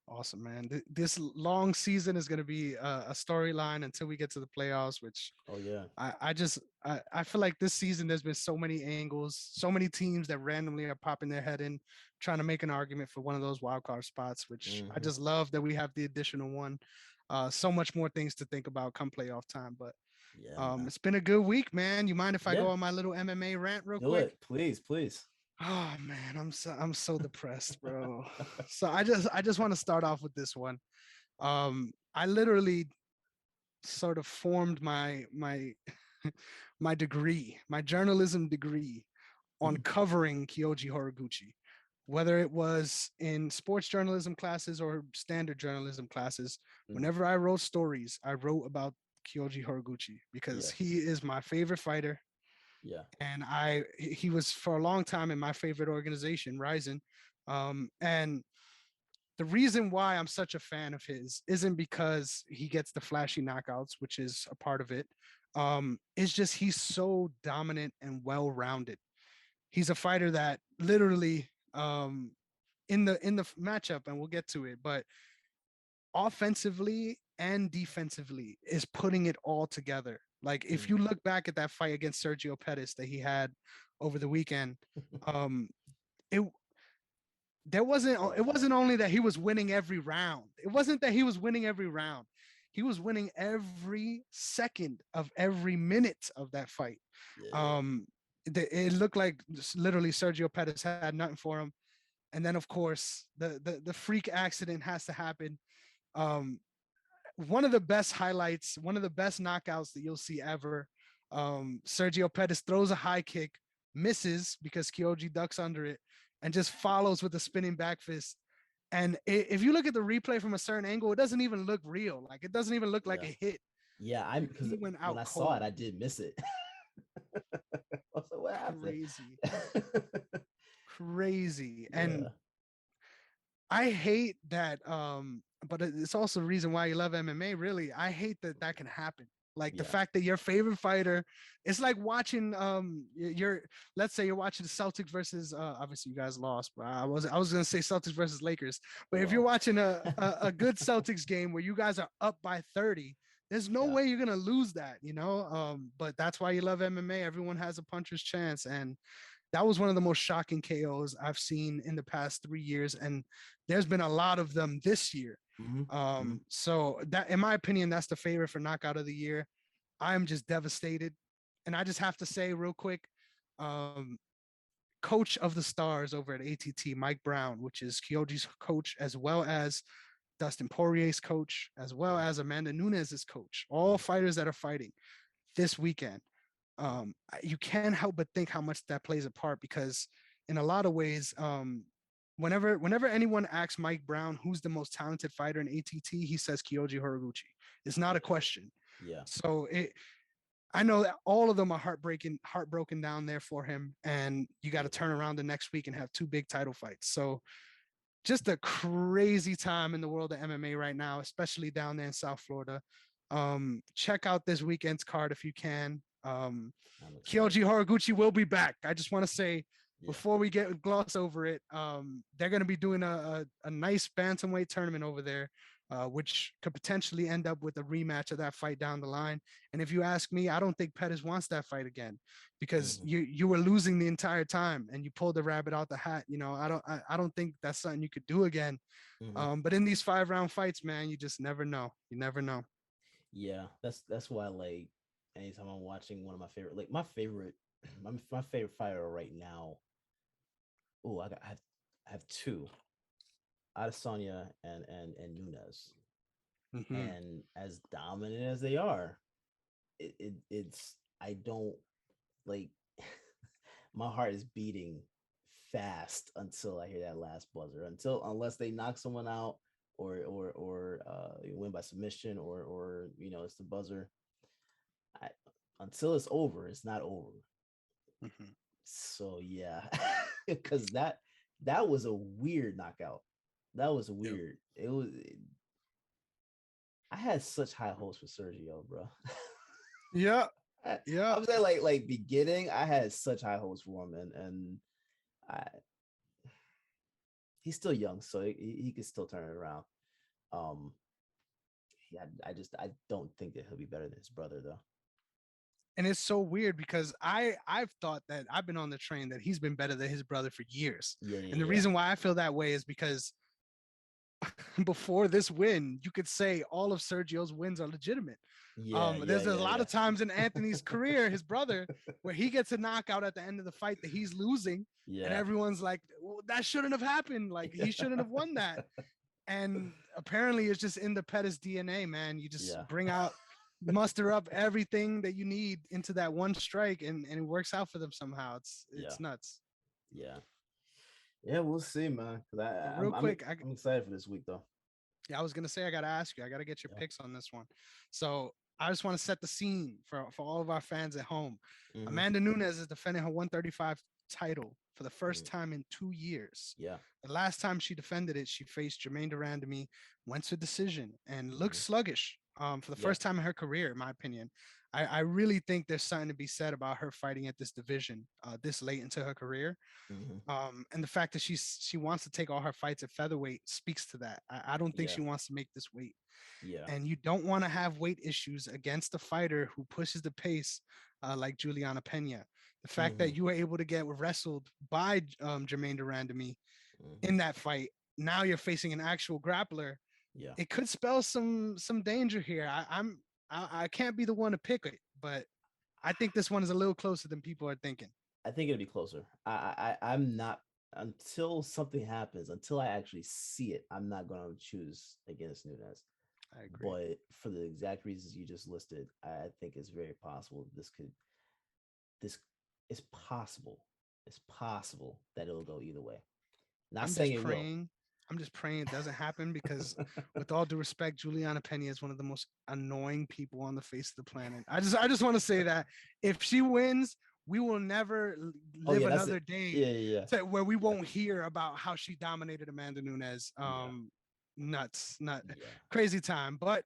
Speaker 2: Awesome, man. This long season is going to be a storyline until we get to the playoffs, which
Speaker 1: Oh yeah,
Speaker 2: I feel like this season there's been so many angles, so many teams that randomly are popping their head in, trying to make an argument for one of those wild card spots, which I
Speaker 1: hmm
Speaker 2: just love that we have the additional one. So much more things to think about come playoff time. But
Speaker 1: yeah, man.
Speaker 2: it's been a good week, man. You mind if I
Speaker 1: Yeah,
Speaker 2: go on my little MMA rant real
Speaker 1: do
Speaker 2: quick?
Speaker 1: it, please, please.
Speaker 2: Oh man, I'm so depressed, bro. So I just want to start off with this one. I literally sort of formed my degree, my journalism degree on
Speaker 1: Mhm,
Speaker 2: covering Kyoji Horiguchi, whether it was in sports journalism classes or standard journalism classes.
Speaker 1: mhm.
Speaker 2: Whenever I wrote stories, I wrote about Kyoji Horiguchi because
Speaker 1: Yes,
Speaker 2: he is my favorite fighter,
Speaker 1: yeah,
Speaker 2: and he was for a long time in my favorite organization, Ryzen. And the reason why I'm such a fan of his isn't because he gets the flashy knockouts, which is a part of it. It's just he's so dominant and well rounded. He's a fighter that literally in the matchup, and we'll get to it, but offensively and defensively is putting it all together. Like if
Speaker 1: Mm.
Speaker 2: you look back at that fight against Sergio Pettis that he had over the weekend, um, it there wasn't
Speaker 1: Love
Speaker 2: it
Speaker 1: that.
Speaker 2: wasn't only that he was winning every round. It wasn't that he was winning every round. He was winning every second of every minute of that fight.
Speaker 1: Yeah.
Speaker 2: Um, it looked like literally Sergio Pettis had nothing for him. And then of course the freak accident has to happen. Um, one of the best highlights, one of the best knockouts that you'll see ever. Sergio Pettis throws a high kick, misses because Kyoji ducks under it, and just follows with a spinning back fist. And if you look at the replay from a certain angle, it doesn't even look real. Like it doesn't even look like
Speaker 1: Yeah.
Speaker 2: a hit.
Speaker 1: Yeah. I'm because
Speaker 2: He went
Speaker 1: when
Speaker 2: out
Speaker 1: I saw it,
Speaker 2: cold.
Speaker 1: I did miss it. I was like, what happened?
Speaker 2: Crazy, crazy. And
Speaker 1: Yeah.
Speaker 2: I hate that. But it's also the reason why you love MMA. Really, I hate that that can happen. Like the
Speaker 1: Yeah.
Speaker 2: fact that your favorite fighter, it's like watching your let's say you're watching the Celtics versus obviously you guys lost, but I was gonna say Celtics versus Lakers. But if you're
Speaker 1: Well,
Speaker 2: watching a good Celtics game where you guys are up by 30, there's no
Speaker 1: yeah.
Speaker 2: way you're gonna lose that, you know. But that's why you love MMA. Everyone has a puncher's chance, and that was one of the most shocking KOs I've seen in the past 3 years, and there's been a lot of them this year.
Speaker 1: Mm-hmm. Mm-hmm.
Speaker 2: So that, in my opinion, that's the favorite for knockout of the year. I'm just devastated, and I just have to say real quick, um, coach of the stars over at ATT, Mike Brown, which is Kyoji's coach, as well as Dustin Poirier's coach, as well
Speaker 1: Yeah.
Speaker 2: as Amanda Nunes's coach, all fighters that are fighting this weekend. You can't help but think how much that plays a part because in a lot of ways, whenever anyone asks Mike Brown who's the most talented fighter in ATT, he says Kyoji Horiguchi. It's not a question.
Speaker 1: Yeah.
Speaker 2: So I know that all of them are heartbroken down there for him, and you got to turn around the next week and have two big title fights. So just a crazy time in the world of MMA right now, especially down there in South Florida. Check out this weekend's card if you can.
Speaker 1: I'm excited.
Speaker 2: Kyoji Horiguchi will be back. I just want to say
Speaker 1: Yeah.
Speaker 2: before we get gloss over it, they're going to be doing a nice bantamweight tournament over there, which could potentially end up with a rematch of that fight down the line. And if you ask me, I don't think Pettis wants that fight again because
Speaker 1: Mm-hmm.
Speaker 2: you were losing the entire time and you pulled the rabbit out the hat. You know, I don't think that's something you could do again.
Speaker 1: Mm-hmm.
Speaker 2: But in these 5 round fights, man, you just never know. You never know.
Speaker 1: Yeah. That's why like anytime I'm watching one of my favorite, like my favorite, my favorite fighter right now. Oh, I have two, Adesanya and Nunes,
Speaker 2: Mm-hmm.
Speaker 1: and as dominant as they are, it's I don't like my heart is beating fast until I hear that last buzzer. Until unless they knock someone out or win by submission or it's the buzzer. I, until it's over, it's not over.
Speaker 2: Mm-hmm.
Speaker 1: So yeah, because that was a weird knockout. That was
Speaker 2: Yep.
Speaker 1: weird. I had such high hopes for Sergio, bro.
Speaker 2: Yeah.
Speaker 1: I,
Speaker 2: Yeah.
Speaker 1: I'm saying like beginning, I had such high hopes for him, and I he's still young, so he can still turn it around. Um, yeah, I don't think that he'll be better than his brother though.
Speaker 2: And it's so weird because I've thought that I've been on the train that he's been better than his brother for years.
Speaker 1: Yeah,
Speaker 2: And the
Speaker 1: yeah,
Speaker 2: reason why I feel that way is because before this win, you could say all of Sergio's wins are legitimate.
Speaker 1: yeah, yeah,
Speaker 2: There's a
Speaker 1: yeah,
Speaker 2: lot
Speaker 1: yeah,
Speaker 2: of times in Anthony's career, his brother, where he gets a knockout at the end of the fight that he's losing, and
Speaker 1: yeah,
Speaker 2: everyone's like, well, that shouldn't have happened. Like
Speaker 1: yeah,
Speaker 2: he shouldn't have won that. And apparently, it's just in the Pettis DNA, man. You just
Speaker 1: yeah,
Speaker 2: muster up everything that you need into that one strike, and it works out for them somehow. It's
Speaker 1: yeah,
Speaker 2: it's nuts.
Speaker 1: yeah. Yeah, we'll see, man. Cause
Speaker 2: But real quick,
Speaker 1: I'm excited for this week though.
Speaker 2: yeah, I was gonna say I gotta ask you. I gotta get your
Speaker 1: Yeah.
Speaker 2: picks on this one. So I just want to set the scene for all of our fans at home.
Speaker 1: Mm-hmm.
Speaker 2: Amanda Nunes is defending her 135 title for the first
Speaker 1: Mm-hmm.
Speaker 2: time in 2 years.
Speaker 1: Yeah.
Speaker 2: The last time she defended it, she faced Jermaine Durandamy, went to decision, and looked
Speaker 1: Mm-hmm.
Speaker 2: sluggish for the
Speaker 1: Yeah.
Speaker 2: first time in her career, in my opinion. I really think there's something to be said about her fighting at this division this late into her career.
Speaker 1: Hmm.
Speaker 2: And the fact that she wants to take all her fights at featherweight speaks to that. I don't think
Speaker 1: Yeah.
Speaker 2: she wants to make this weight.
Speaker 1: Yeah.
Speaker 2: And you don't want to have weight issues against a fighter who pushes the pace like Juliana Pena. The fact
Speaker 1: Hmm.
Speaker 2: that you were able to get wrestled by Jermaine Durandamy
Speaker 1: Hmm.
Speaker 2: in that fight, now you're facing an actual grappler.
Speaker 1: Yeah.
Speaker 2: It could spell some danger here. I can't be the one to pick it, but I think this one is a little closer than people are thinking.
Speaker 1: I think it'll be closer. I'm not, until something happens, until I actually see it, I'm not going to choose against Nunez.
Speaker 2: I agree.
Speaker 1: But for the exact reasons you just listed, I think it's very possible this is possible. It's possible that it'll go either way. Not
Speaker 2: I'm
Speaker 1: saying
Speaker 2: just
Speaker 1: it will.
Speaker 2: praying. I'm just praying it doesn't happen because, with all due respect, Juliana Pena is one of the most annoying people on the face of the planet. I just want to say that if she wins, we will never
Speaker 1: Oh
Speaker 2: live
Speaker 1: yeah, that's
Speaker 2: another
Speaker 1: it.
Speaker 2: day
Speaker 1: Yeah, yeah,
Speaker 2: to where we
Speaker 1: yeah,
Speaker 2: won't hear about how she dominated Amanda Nunes.
Speaker 1: yeah,
Speaker 2: Nuts, not
Speaker 1: yeah,
Speaker 2: crazy time. But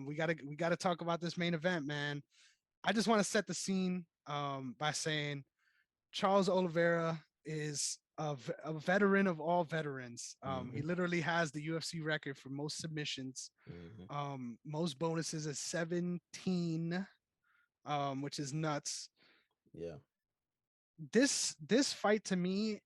Speaker 2: we gotta talk about this main event, man. I just want to set the scene by saying Charles Oliveira is a veteran of all veterans.
Speaker 1: yeah.
Speaker 2: He
Speaker 1: Hmm.
Speaker 2: literally has the UFC record for most submissions,
Speaker 1: Hmm.
Speaker 2: most bonuses is 17, which is nuts.
Speaker 1: Yeah,
Speaker 2: This fight to me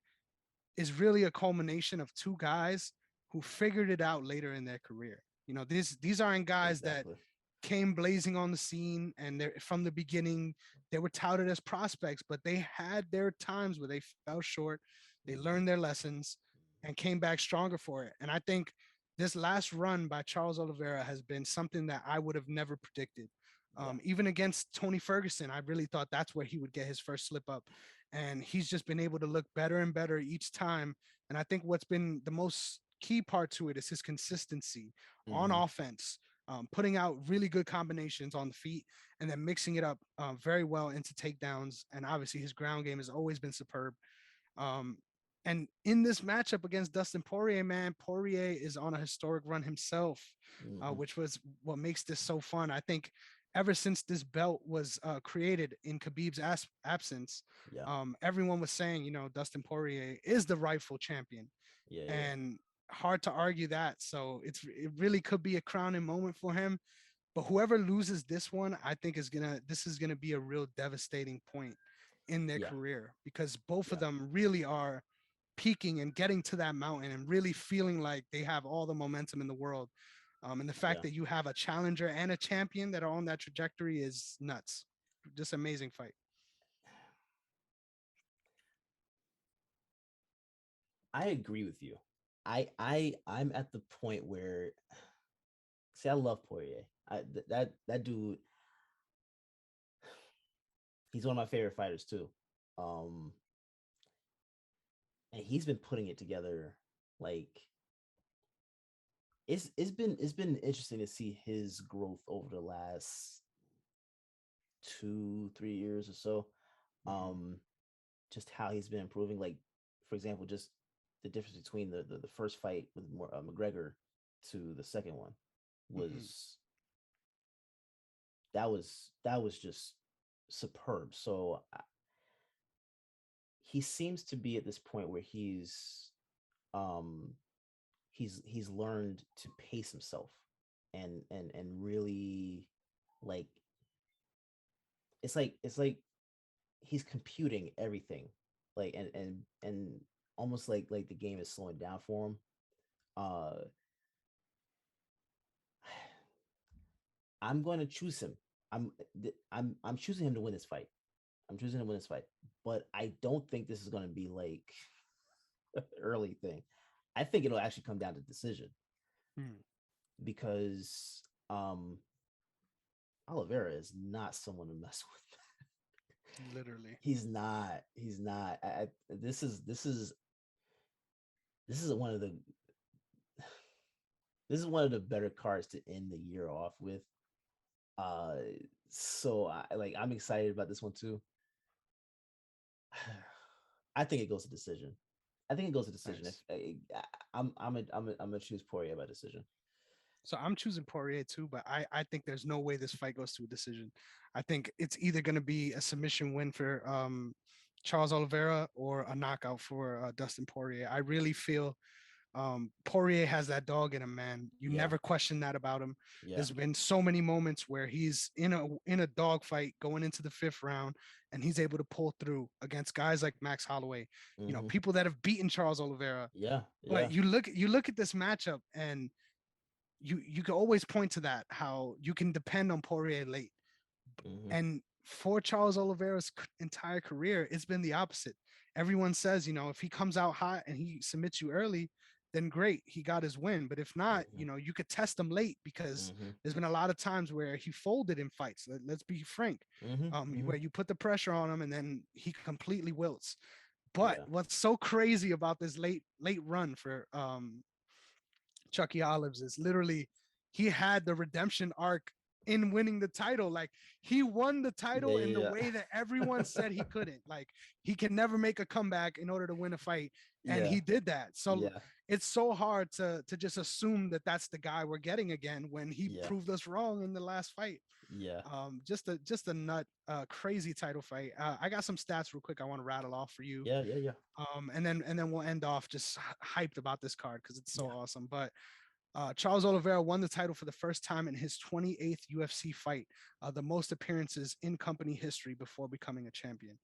Speaker 2: is really a culmination of two guys who figured it out later in their career. These aren't guys that
Speaker 1: exactly.
Speaker 2: came blazing on the scene and they're from the beginning. They were touted as prospects, but they had their times where they fell short. They learned
Speaker 1: Hmm.
Speaker 2: their lessons and came back stronger for it. And I think this last run by Charles Oliveira has been something that I would have never predicted.
Speaker 1: Yeah,
Speaker 2: Even against Tony Ferguson, I really thought that's where he would get his first slip up. And he's just been able to look better and better each time. And I think what's been the most key part to it is his consistency on
Speaker 1: hmm,
Speaker 2: offense, putting out really good combinations on the feet and then mixing it up very well into takedowns. And obviously, his ground game has always been superb. Um, and in this matchup against Dustin Poirier, man, Poirier is on a historic run himself,
Speaker 1: hmm.
Speaker 2: which was what makes this so fun. I think ever since this belt was created in Khabib's absence,
Speaker 1: Yeah,
Speaker 2: everyone was saying, Dustin Poirier is the rightful champion,
Speaker 1: yeah, yeah,
Speaker 2: and hard to argue that. So it really could be a crowning moment for him. But whoever loses this one, I think this is gonna be a real devastating point in their
Speaker 1: yeah,
Speaker 2: career because both of
Speaker 1: yeah,
Speaker 2: them really are peaking and getting to that mountain and really feeling like they have all the momentum in the world. And the fact
Speaker 1: yeah.
Speaker 2: that you have a challenger and a champion that are on that trajectory is nuts. Just amazing fight.
Speaker 1: I agree with you. I'm at the point where, see, I love Poirier. That dude, he's one of my favorite fighters too. Um, and he's been putting it together. Like, it's been interesting to see his growth over the last 2 3 years or so.
Speaker 2: Mhm.
Speaker 1: Um, just how he's been improving. Like, for example, just the difference between the first fight with McGregor to the second one
Speaker 2: Mhm.
Speaker 1: was, that was just superb. So he seems to be at this point where um he's learned to pace himself and really, like, it's like he's computing everything, like, and almost like the game is slowing down for him. uh I'm going to choose him. I'm choosing him to win this fight. I'm choosing him to win this fight, but I don't think this is going to be like early thing. I think it'll actually come down to decision
Speaker 2: Mhm.
Speaker 1: because Oliveira is not someone to mess with.
Speaker 2: Literally.
Speaker 1: He's not. He's not. This is one of the this is one of the better cards to end the year off with. Uh, so I'm excited about this one too. I think it goes to decision. I think it goes to decision. If
Speaker 2: Nice.
Speaker 1: I'm gonna choose Poirier by decision.
Speaker 2: So I'm choosing Poirier too, but I think there's no way this fight goes to a decision. I think it's either going to be a submission win for Charles Oliveira or a knockout for Dustin Poirier. I really feel Poirier has that dog in him, man. You
Speaker 1: Yeah.
Speaker 2: never question that about him.
Speaker 1: Yeah.
Speaker 2: There's been so many moments where he's in a dog fight going into the fifth round, and he's able to pull through against guys like Max Holloway. You know,
Speaker 1: Hmm.
Speaker 2: people that have beaten Charles Oliveira.
Speaker 1: Yeah. Yeah.
Speaker 2: But you look at this matchup, and you can always point to that how you can depend on Poirier late.
Speaker 1: Hmm.
Speaker 2: And for Charles Oliveira's entire career, it's been the opposite. Everyone says, if he comes out hot and he submits you early, then great, he got his win. But if not,
Speaker 1: Hmm.
Speaker 2: you could test him late because
Speaker 1: Hmm.
Speaker 2: there's been a lot of times where he folded in fights. Let's be frank,
Speaker 1: Hmm. Hmm.
Speaker 2: where you put the pressure on him and then he completely wilts. But
Speaker 1: Yeah.
Speaker 2: what's so crazy about this late run for Chucky Olives is literally he had the redemption arc in winning the title. Like he won the
Speaker 1: Yeah.
Speaker 2: title in the
Speaker 1: Yeah.
Speaker 2: way that everyone said he couldn't. Like he can never make a comeback in order to win a fight, and
Speaker 1: Yeah.
Speaker 2: he did that. So
Speaker 1: Yeah.
Speaker 2: it's so hard to just assume that that's the guy we're getting again when he
Speaker 1: Yeah.
Speaker 2: proved us wrong in the last fight.
Speaker 1: Yeah.
Speaker 2: Just a nut crazy title fight. I got some stats real quick I want to rattle off for you.
Speaker 1: Yeah. Yeah. Yeah.
Speaker 2: And then we'll end off just hyped about this card because it's so
Speaker 1: Yeah.
Speaker 2: awesome. But Charles Oliveira won the title for the first time in his 28th UFC fight, the most appearances in company history before becoming a champion.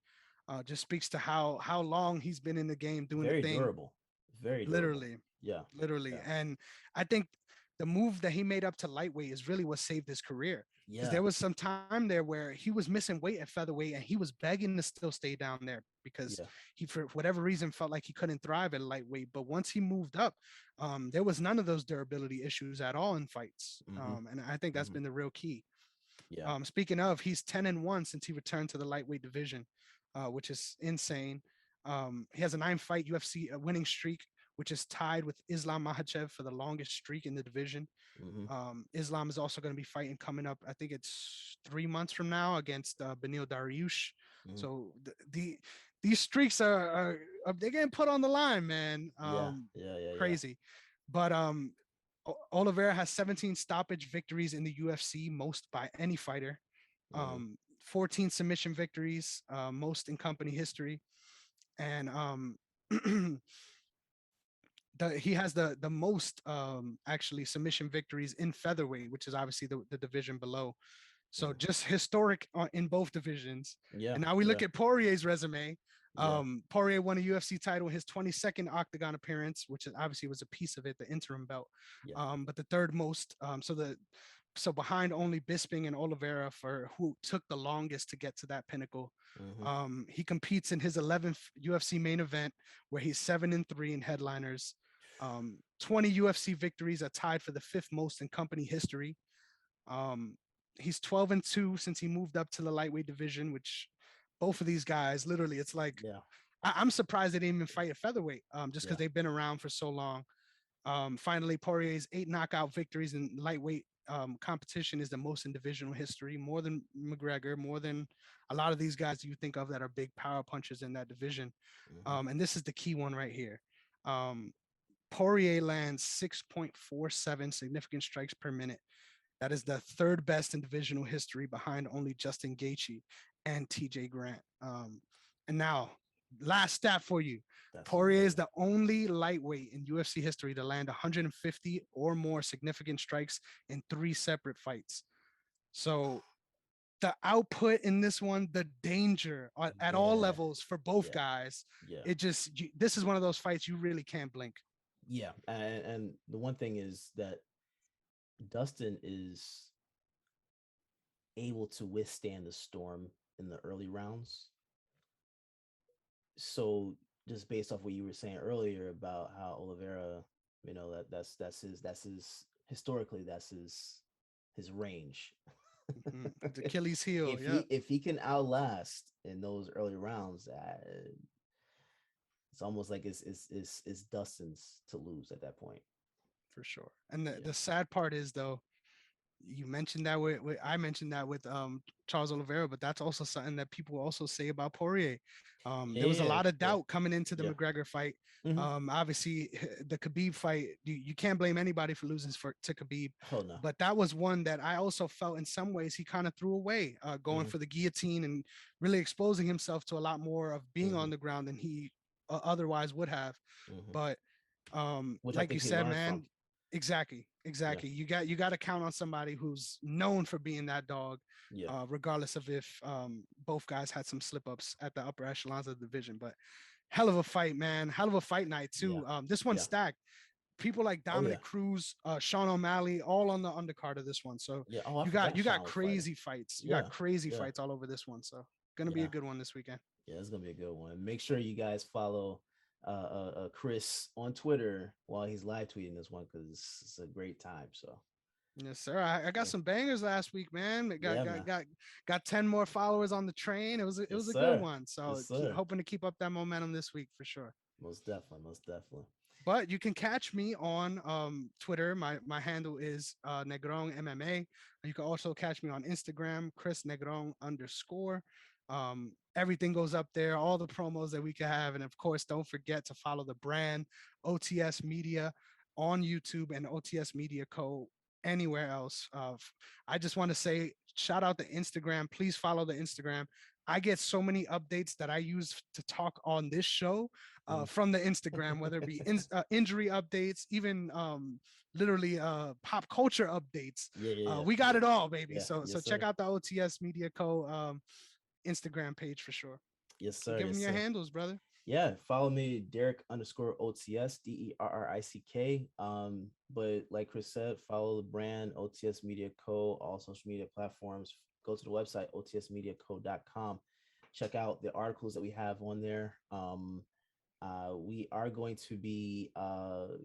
Speaker 2: Just speaks to how long he's been in the game doing the
Speaker 1: Very
Speaker 2: thing,
Speaker 1: durable. Very durable.
Speaker 2: literally,
Speaker 1: Yeah.
Speaker 2: literally.
Speaker 1: Yeah.
Speaker 2: And I think the move that he made up to lightweight is really what saved his career. Because
Speaker 1: Yeah.
Speaker 2: there was some time there where he was missing weight at featherweight and he was begging to still stay down there because
Speaker 1: Yeah.
Speaker 2: he, for whatever reason, felt like he couldn't thrive at lightweight. But once he moved up, there was none of those durability issues at all in fights.
Speaker 1: Hmm.
Speaker 2: And I think that's
Speaker 1: Hmm.
Speaker 2: been the real key.
Speaker 1: Yeah.
Speaker 2: Speaking of, he's 10-1 since he returned to the lightweight division, which is insane. He has a 9-fight UFC winning streak, which is tied with Islam Makhachev for the longest streak in the division.
Speaker 1: Hmm.
Speaker 2: Islam is also going to be fighting coming up. I think it's 3 months from now against Benil Dariush.
Speaker 1: Hmm.
Speaker 2: So these streaks are they're getting put on the line, man.
Speaker 1: Yeah. Yeah. Yeah. Yeah.
Speaker 2: Crazy, but Oliveira has 17 stoppage victories in the UFC, most by any fighter.
Speaker 1: Hmm.
Speaker 2: 14 submission victories, most in company history, and he has the most actually submission victories in featherweight, which is obviously the division below. So
Speaker 1: Hmm.
Speaker 2: just historic in both divisions.
Speaker 1: Yeah.
Speaker 2: And now we look
Speaker 1: Yeah.
Speaker 2: at Poirier's resume.
Speaker 1: Yeah.
Speaker 2: Poirier won a UFC title in his 22nd octagon appearance, which is obviously was a piece of it, the interim belt.
Speaker 1: Yeah.
Speaker 2: But the third most. So behind only Bisping and Oliveira for who took the longest to get to that pinnacle.
Speaker 1: Hmm.
Speaker 2: He competes in his 11th UFC main event, where he's 7-3 in headliners. 20 UFC victories are tied for the fifth most in company history. Um, he's 12-2 since he moved up to the lightweight division, which both of these guys, literally, it's like
Speaker 1: Yeah.
Speaker 2: I'm surprised they didn't even fight at featherweight, just because
Speaker 1: Yeah.
Speaker 2: they've been around for so long. Finally, Poirier's 8 knockout victories in lightweight competition is the most in divisional history, more than McGregor, more than a lot of these guys you think of that are big power punchers in that division.
Speaker 1: Hmm.
Speaker 2: And this is the key one right here. Um, Poirier lands 6.47 significant strikes per minute. That is the third best in divisional history behind only Justin Gaethje and TJ Grant. And now, last stat for you.
Speaker 1: That's
Speaker 2: Poirier is
Speaker 1: amazing.
Speaker 2: the only lightweight in UFC history to land 150 or more significant strikes in 3 separate fights. So the output in this one, the danger at all
Speaker 1: Yeah.
Speaker 2: levels for both
Speaker 1: Yeah.
Speaker 2: guys,
Speaker 1: Yeah.
Speaker 2: this is one of those fights you really can't blink.
Speaker 1: Yeah. And the one thing is that Dustin is able to withstand the storm in the early rounds. So just based off what you were saying earlier about how Oliveira, that's his historically that's his range.
Speaker 2: Mhm. The Achilles heel,
Speaker 1: if
Speaker 2: yeah,
Speaker 1: he can outlast in those early rounds, it's almost like it's Dustin's to lose at that point.
Speaker 2: for sure. And the
Speaker 1: Yeah.
Speaker 2: the sad part is though, You mentioned that with I mentioned that with Charles Oliveira, but that's also something that people also say about Poirier. There was a
Speaker 1: Yeah,
Speaker 2: lot of
Speaker 1: yeah,
Speaker 2: doubt coming into the
Speaker 1: yeah.
Speaker 2: McGregor fight.
Speaker 1: Hmm.
Speaker 2: Obviously, the Khabib fight, you can't blame anybody for losing to Khabib,
Speaker 1: Oh no.
Speaker 2: but that was one that I also felt in some ways he kind of threw away, going
Speaker 1: Hmm.
Speaker 2: for the guillotine and really exposing himself to a lot more of being on
Speaker 1: Hmm.
Speaker 2: the ground than he otherwise would have.
Speaker 1: Hmm.
Speaker 2: But
Speaker 1: Which I
Speaker 2: like you
Speaker 1: think he
Speaker 2: said,
Speaker 1: learned from.
Speaker 2: man, exactly,
Speaker 1: Yeah,
Speaker 2: exactly. You got to count on somebody who's known for being that dog,
Speaker 1: yeah,
Speaker 2: regardless of if both guys had some slip ups at the upper echelons of the division. But hell of a fight, man. Hell of a fight night
Speaker 1: yeah,
Speaker 2: too. This one
Speaker 1: yeah.
Speaker 2: stacked. People like
Speaker 1: Oh yeah,
Speaker 2: Dominic Cruz, Sean O'Malley, all on the undercard of this one. So
Speaker 1: yeah. Oh, I
Speaker 2: you got
Speaker 1: forgot
Speaker 2: you got
Speaker 1: Sean was fighting.
Speaker 2: crazy fights. You got
Speaker 1: Yeah,
Speaker 2: crazy
Speaker 1: yeah,
Speaker 2: fights all over this one. So gonna be a
Speaker 1: yeah.
Speaker 2: good one this weekend.
Speaker 1: Yeah, it's gonna be a good one. Make sure you guys follow Chris on Twitter while he's live tweeting this one because it's a great time. So
Speaker 2: Yes, sir. I got
Speaker 1: yeah,
Speaker 2: some bangers last week, man.
Speaker 1: yeah, man.
Speaker 2: Got 10 more followers on the train. It
Speaker 1: Yes,
Speaker 2: was a good
Speaker 1: sir.
Speaker 2: one. So
Speaker 1: Yes, sir.
Speaker 2: hoping to keep up that momentum this week for sure.
Speaker 1: Most definitely, most definitely.
Speaker 2: But you can catch me on Twitter. My handle is Negron MMA. You can also catch me on Instagram, Chris Negron underscore. Everything goes up there, all the promos that we can have. And of course, don't forget to follow the brand OTS Media on YouTube and OTS Media Co. anywhere else. I just want to say shout out to Instagram. Please follow the Instagram. I get so many updates that I use to talk on this show
Speaker 1: Mhm.
Speaker 2: from the Instagram, whether it be injury updates, even literally pop culture updates.
Speaker 1: Yeah, yeah, yeah,
Speaker 2: We got
Speaker 1: yeah,
Speaker 2: it all, baby.
Speaker 1: yeah.
Speaker 2: So
Speaker 1: Yes,
Speaker 2: check
Speaker 1: sir.
Speaker 2: out the OTS Media Co. Instagram page for sure.
Speaker 1: Yes, sir.
Speaker 2: Give them
Speaker 1: Yes,
Speaker 2: your
Speaker 1: sir.
Speaker 2: handles, brother.
Speaker 1: Yeah, follow me, Derrick underscore OTS, DERRICK. But like Chris said, follow the brand OTS Media Co. All social media platforms. Go to the website otsmediaco.com. Check out the articles that we have on there. We are going to be, for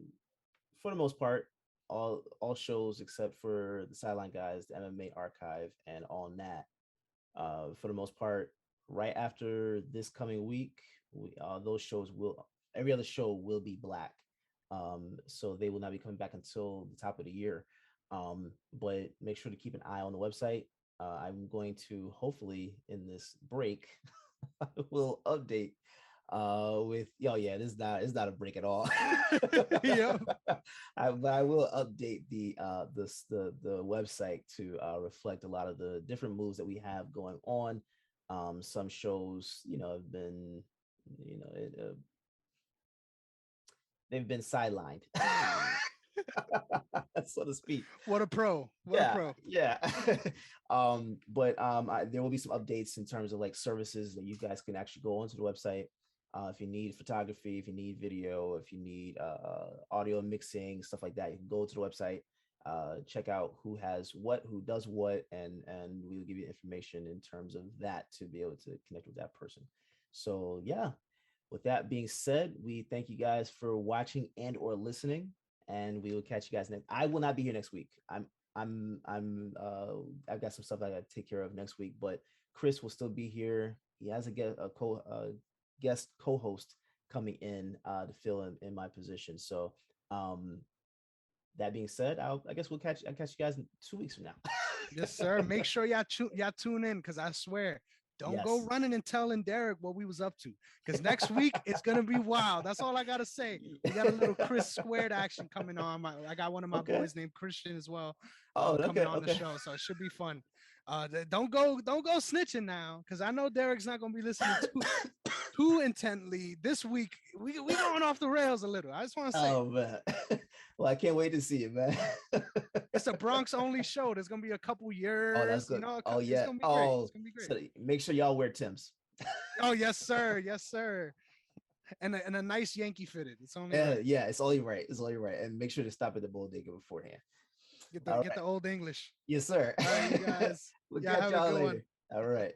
Speaker 1: the most part, all shows except for the Sideline Guys, the MMA Archive, and all that. For the most part, right after this coming week, those shows will every other show will be black. So they will not be coming back until the top of the year. But make sure to keep an eye on the website. I'm going to hopefully in this break will update with yeah, this is not it's not a break at all.
Speaker 2: Yep.
Speaker 1: But I will update the website to reflect a lot of the different moves that we have going on. Some shows have been you know it, they've been sidelined so to speak.
Speaker 2: What a pro. What a
Speaker 1: Yeah,
Speaker 2: pro.
Speaker 1: yeah. But there will be some updates in terms of like services that you guys can actually go onto the website. If you need photography, if you need video, if you need audio mixing, stuff like that, you can go to the website, check out who has what, who does what, and we'll give you information in terms of that to be able to connect with that person. So yeah, with that being said, we thank you guys for watching and or listening, and we will catch you guys next. I will not be here next week. I've got some stuff I got to take care of next week, but Chris will still be here. He has guest co-host coming in to fill in my position. So um that being said, I guess I'll catch you guys in 2 weeks from now.
Speaker 2: Yes, sir. Make sure y'all tune in because I swear, don't go
Speaker 1: Yes.
Speaker 2: running and telling Derek what we was up to. Because next week it's gonna be wild. That's all I gotta say. We got a little Chris squared action coming on. I got one of my
Speaker 1: Okay.
Speaker 2: boys named Christian as well,
Speaker 1: Oh,
Speaker 2: coming
Speaker 1: okay,
Speaker 2: on the
Speaker 1: okay.
Speaker 2: show. So it should be fun. Don't go snitching now, because I know Derek's not gonna be listening too intently this week. We going off the rails a little. I just want to say
Speaker 1: Oh man. Well, I can't wait to see it, man.
Speaker 2: it's a Bronx only show. There's gonna be a couple
Speaker 1: Oh, that's
Speaker 2: years,
Speaker 1: good. Oh
Speaker 2: it's
Speaker 1: yeah.
Speaker 2: gonna be great. It's
Speaker 1: Oh,
Speaker 2: gonna be great.
Speaker 1: so make sure y'all wear Tim's.
Speaker 2: Oh yes, sir. Yes, sir. And a nice Yankee fitted. It's only
Speaker 1: Yeah,
Speaker 2: right.
Speaker 1: yeah, it's only right. It's only right. And make sure to stop at the bodega beforehand. All
Speaker 2: Get
Speaker 1: right.
Speaker 2: the old English.
Speaker 1: Yes, sir.
Speaker 2: All right, you guys.
Speaker 1: We'll
Speaker 2: Yeah,
Speaker 1: catch
Speaker 2: have a
Speaker 1: y'all
Speaker 2: good one.
Speaker 1: later. All right.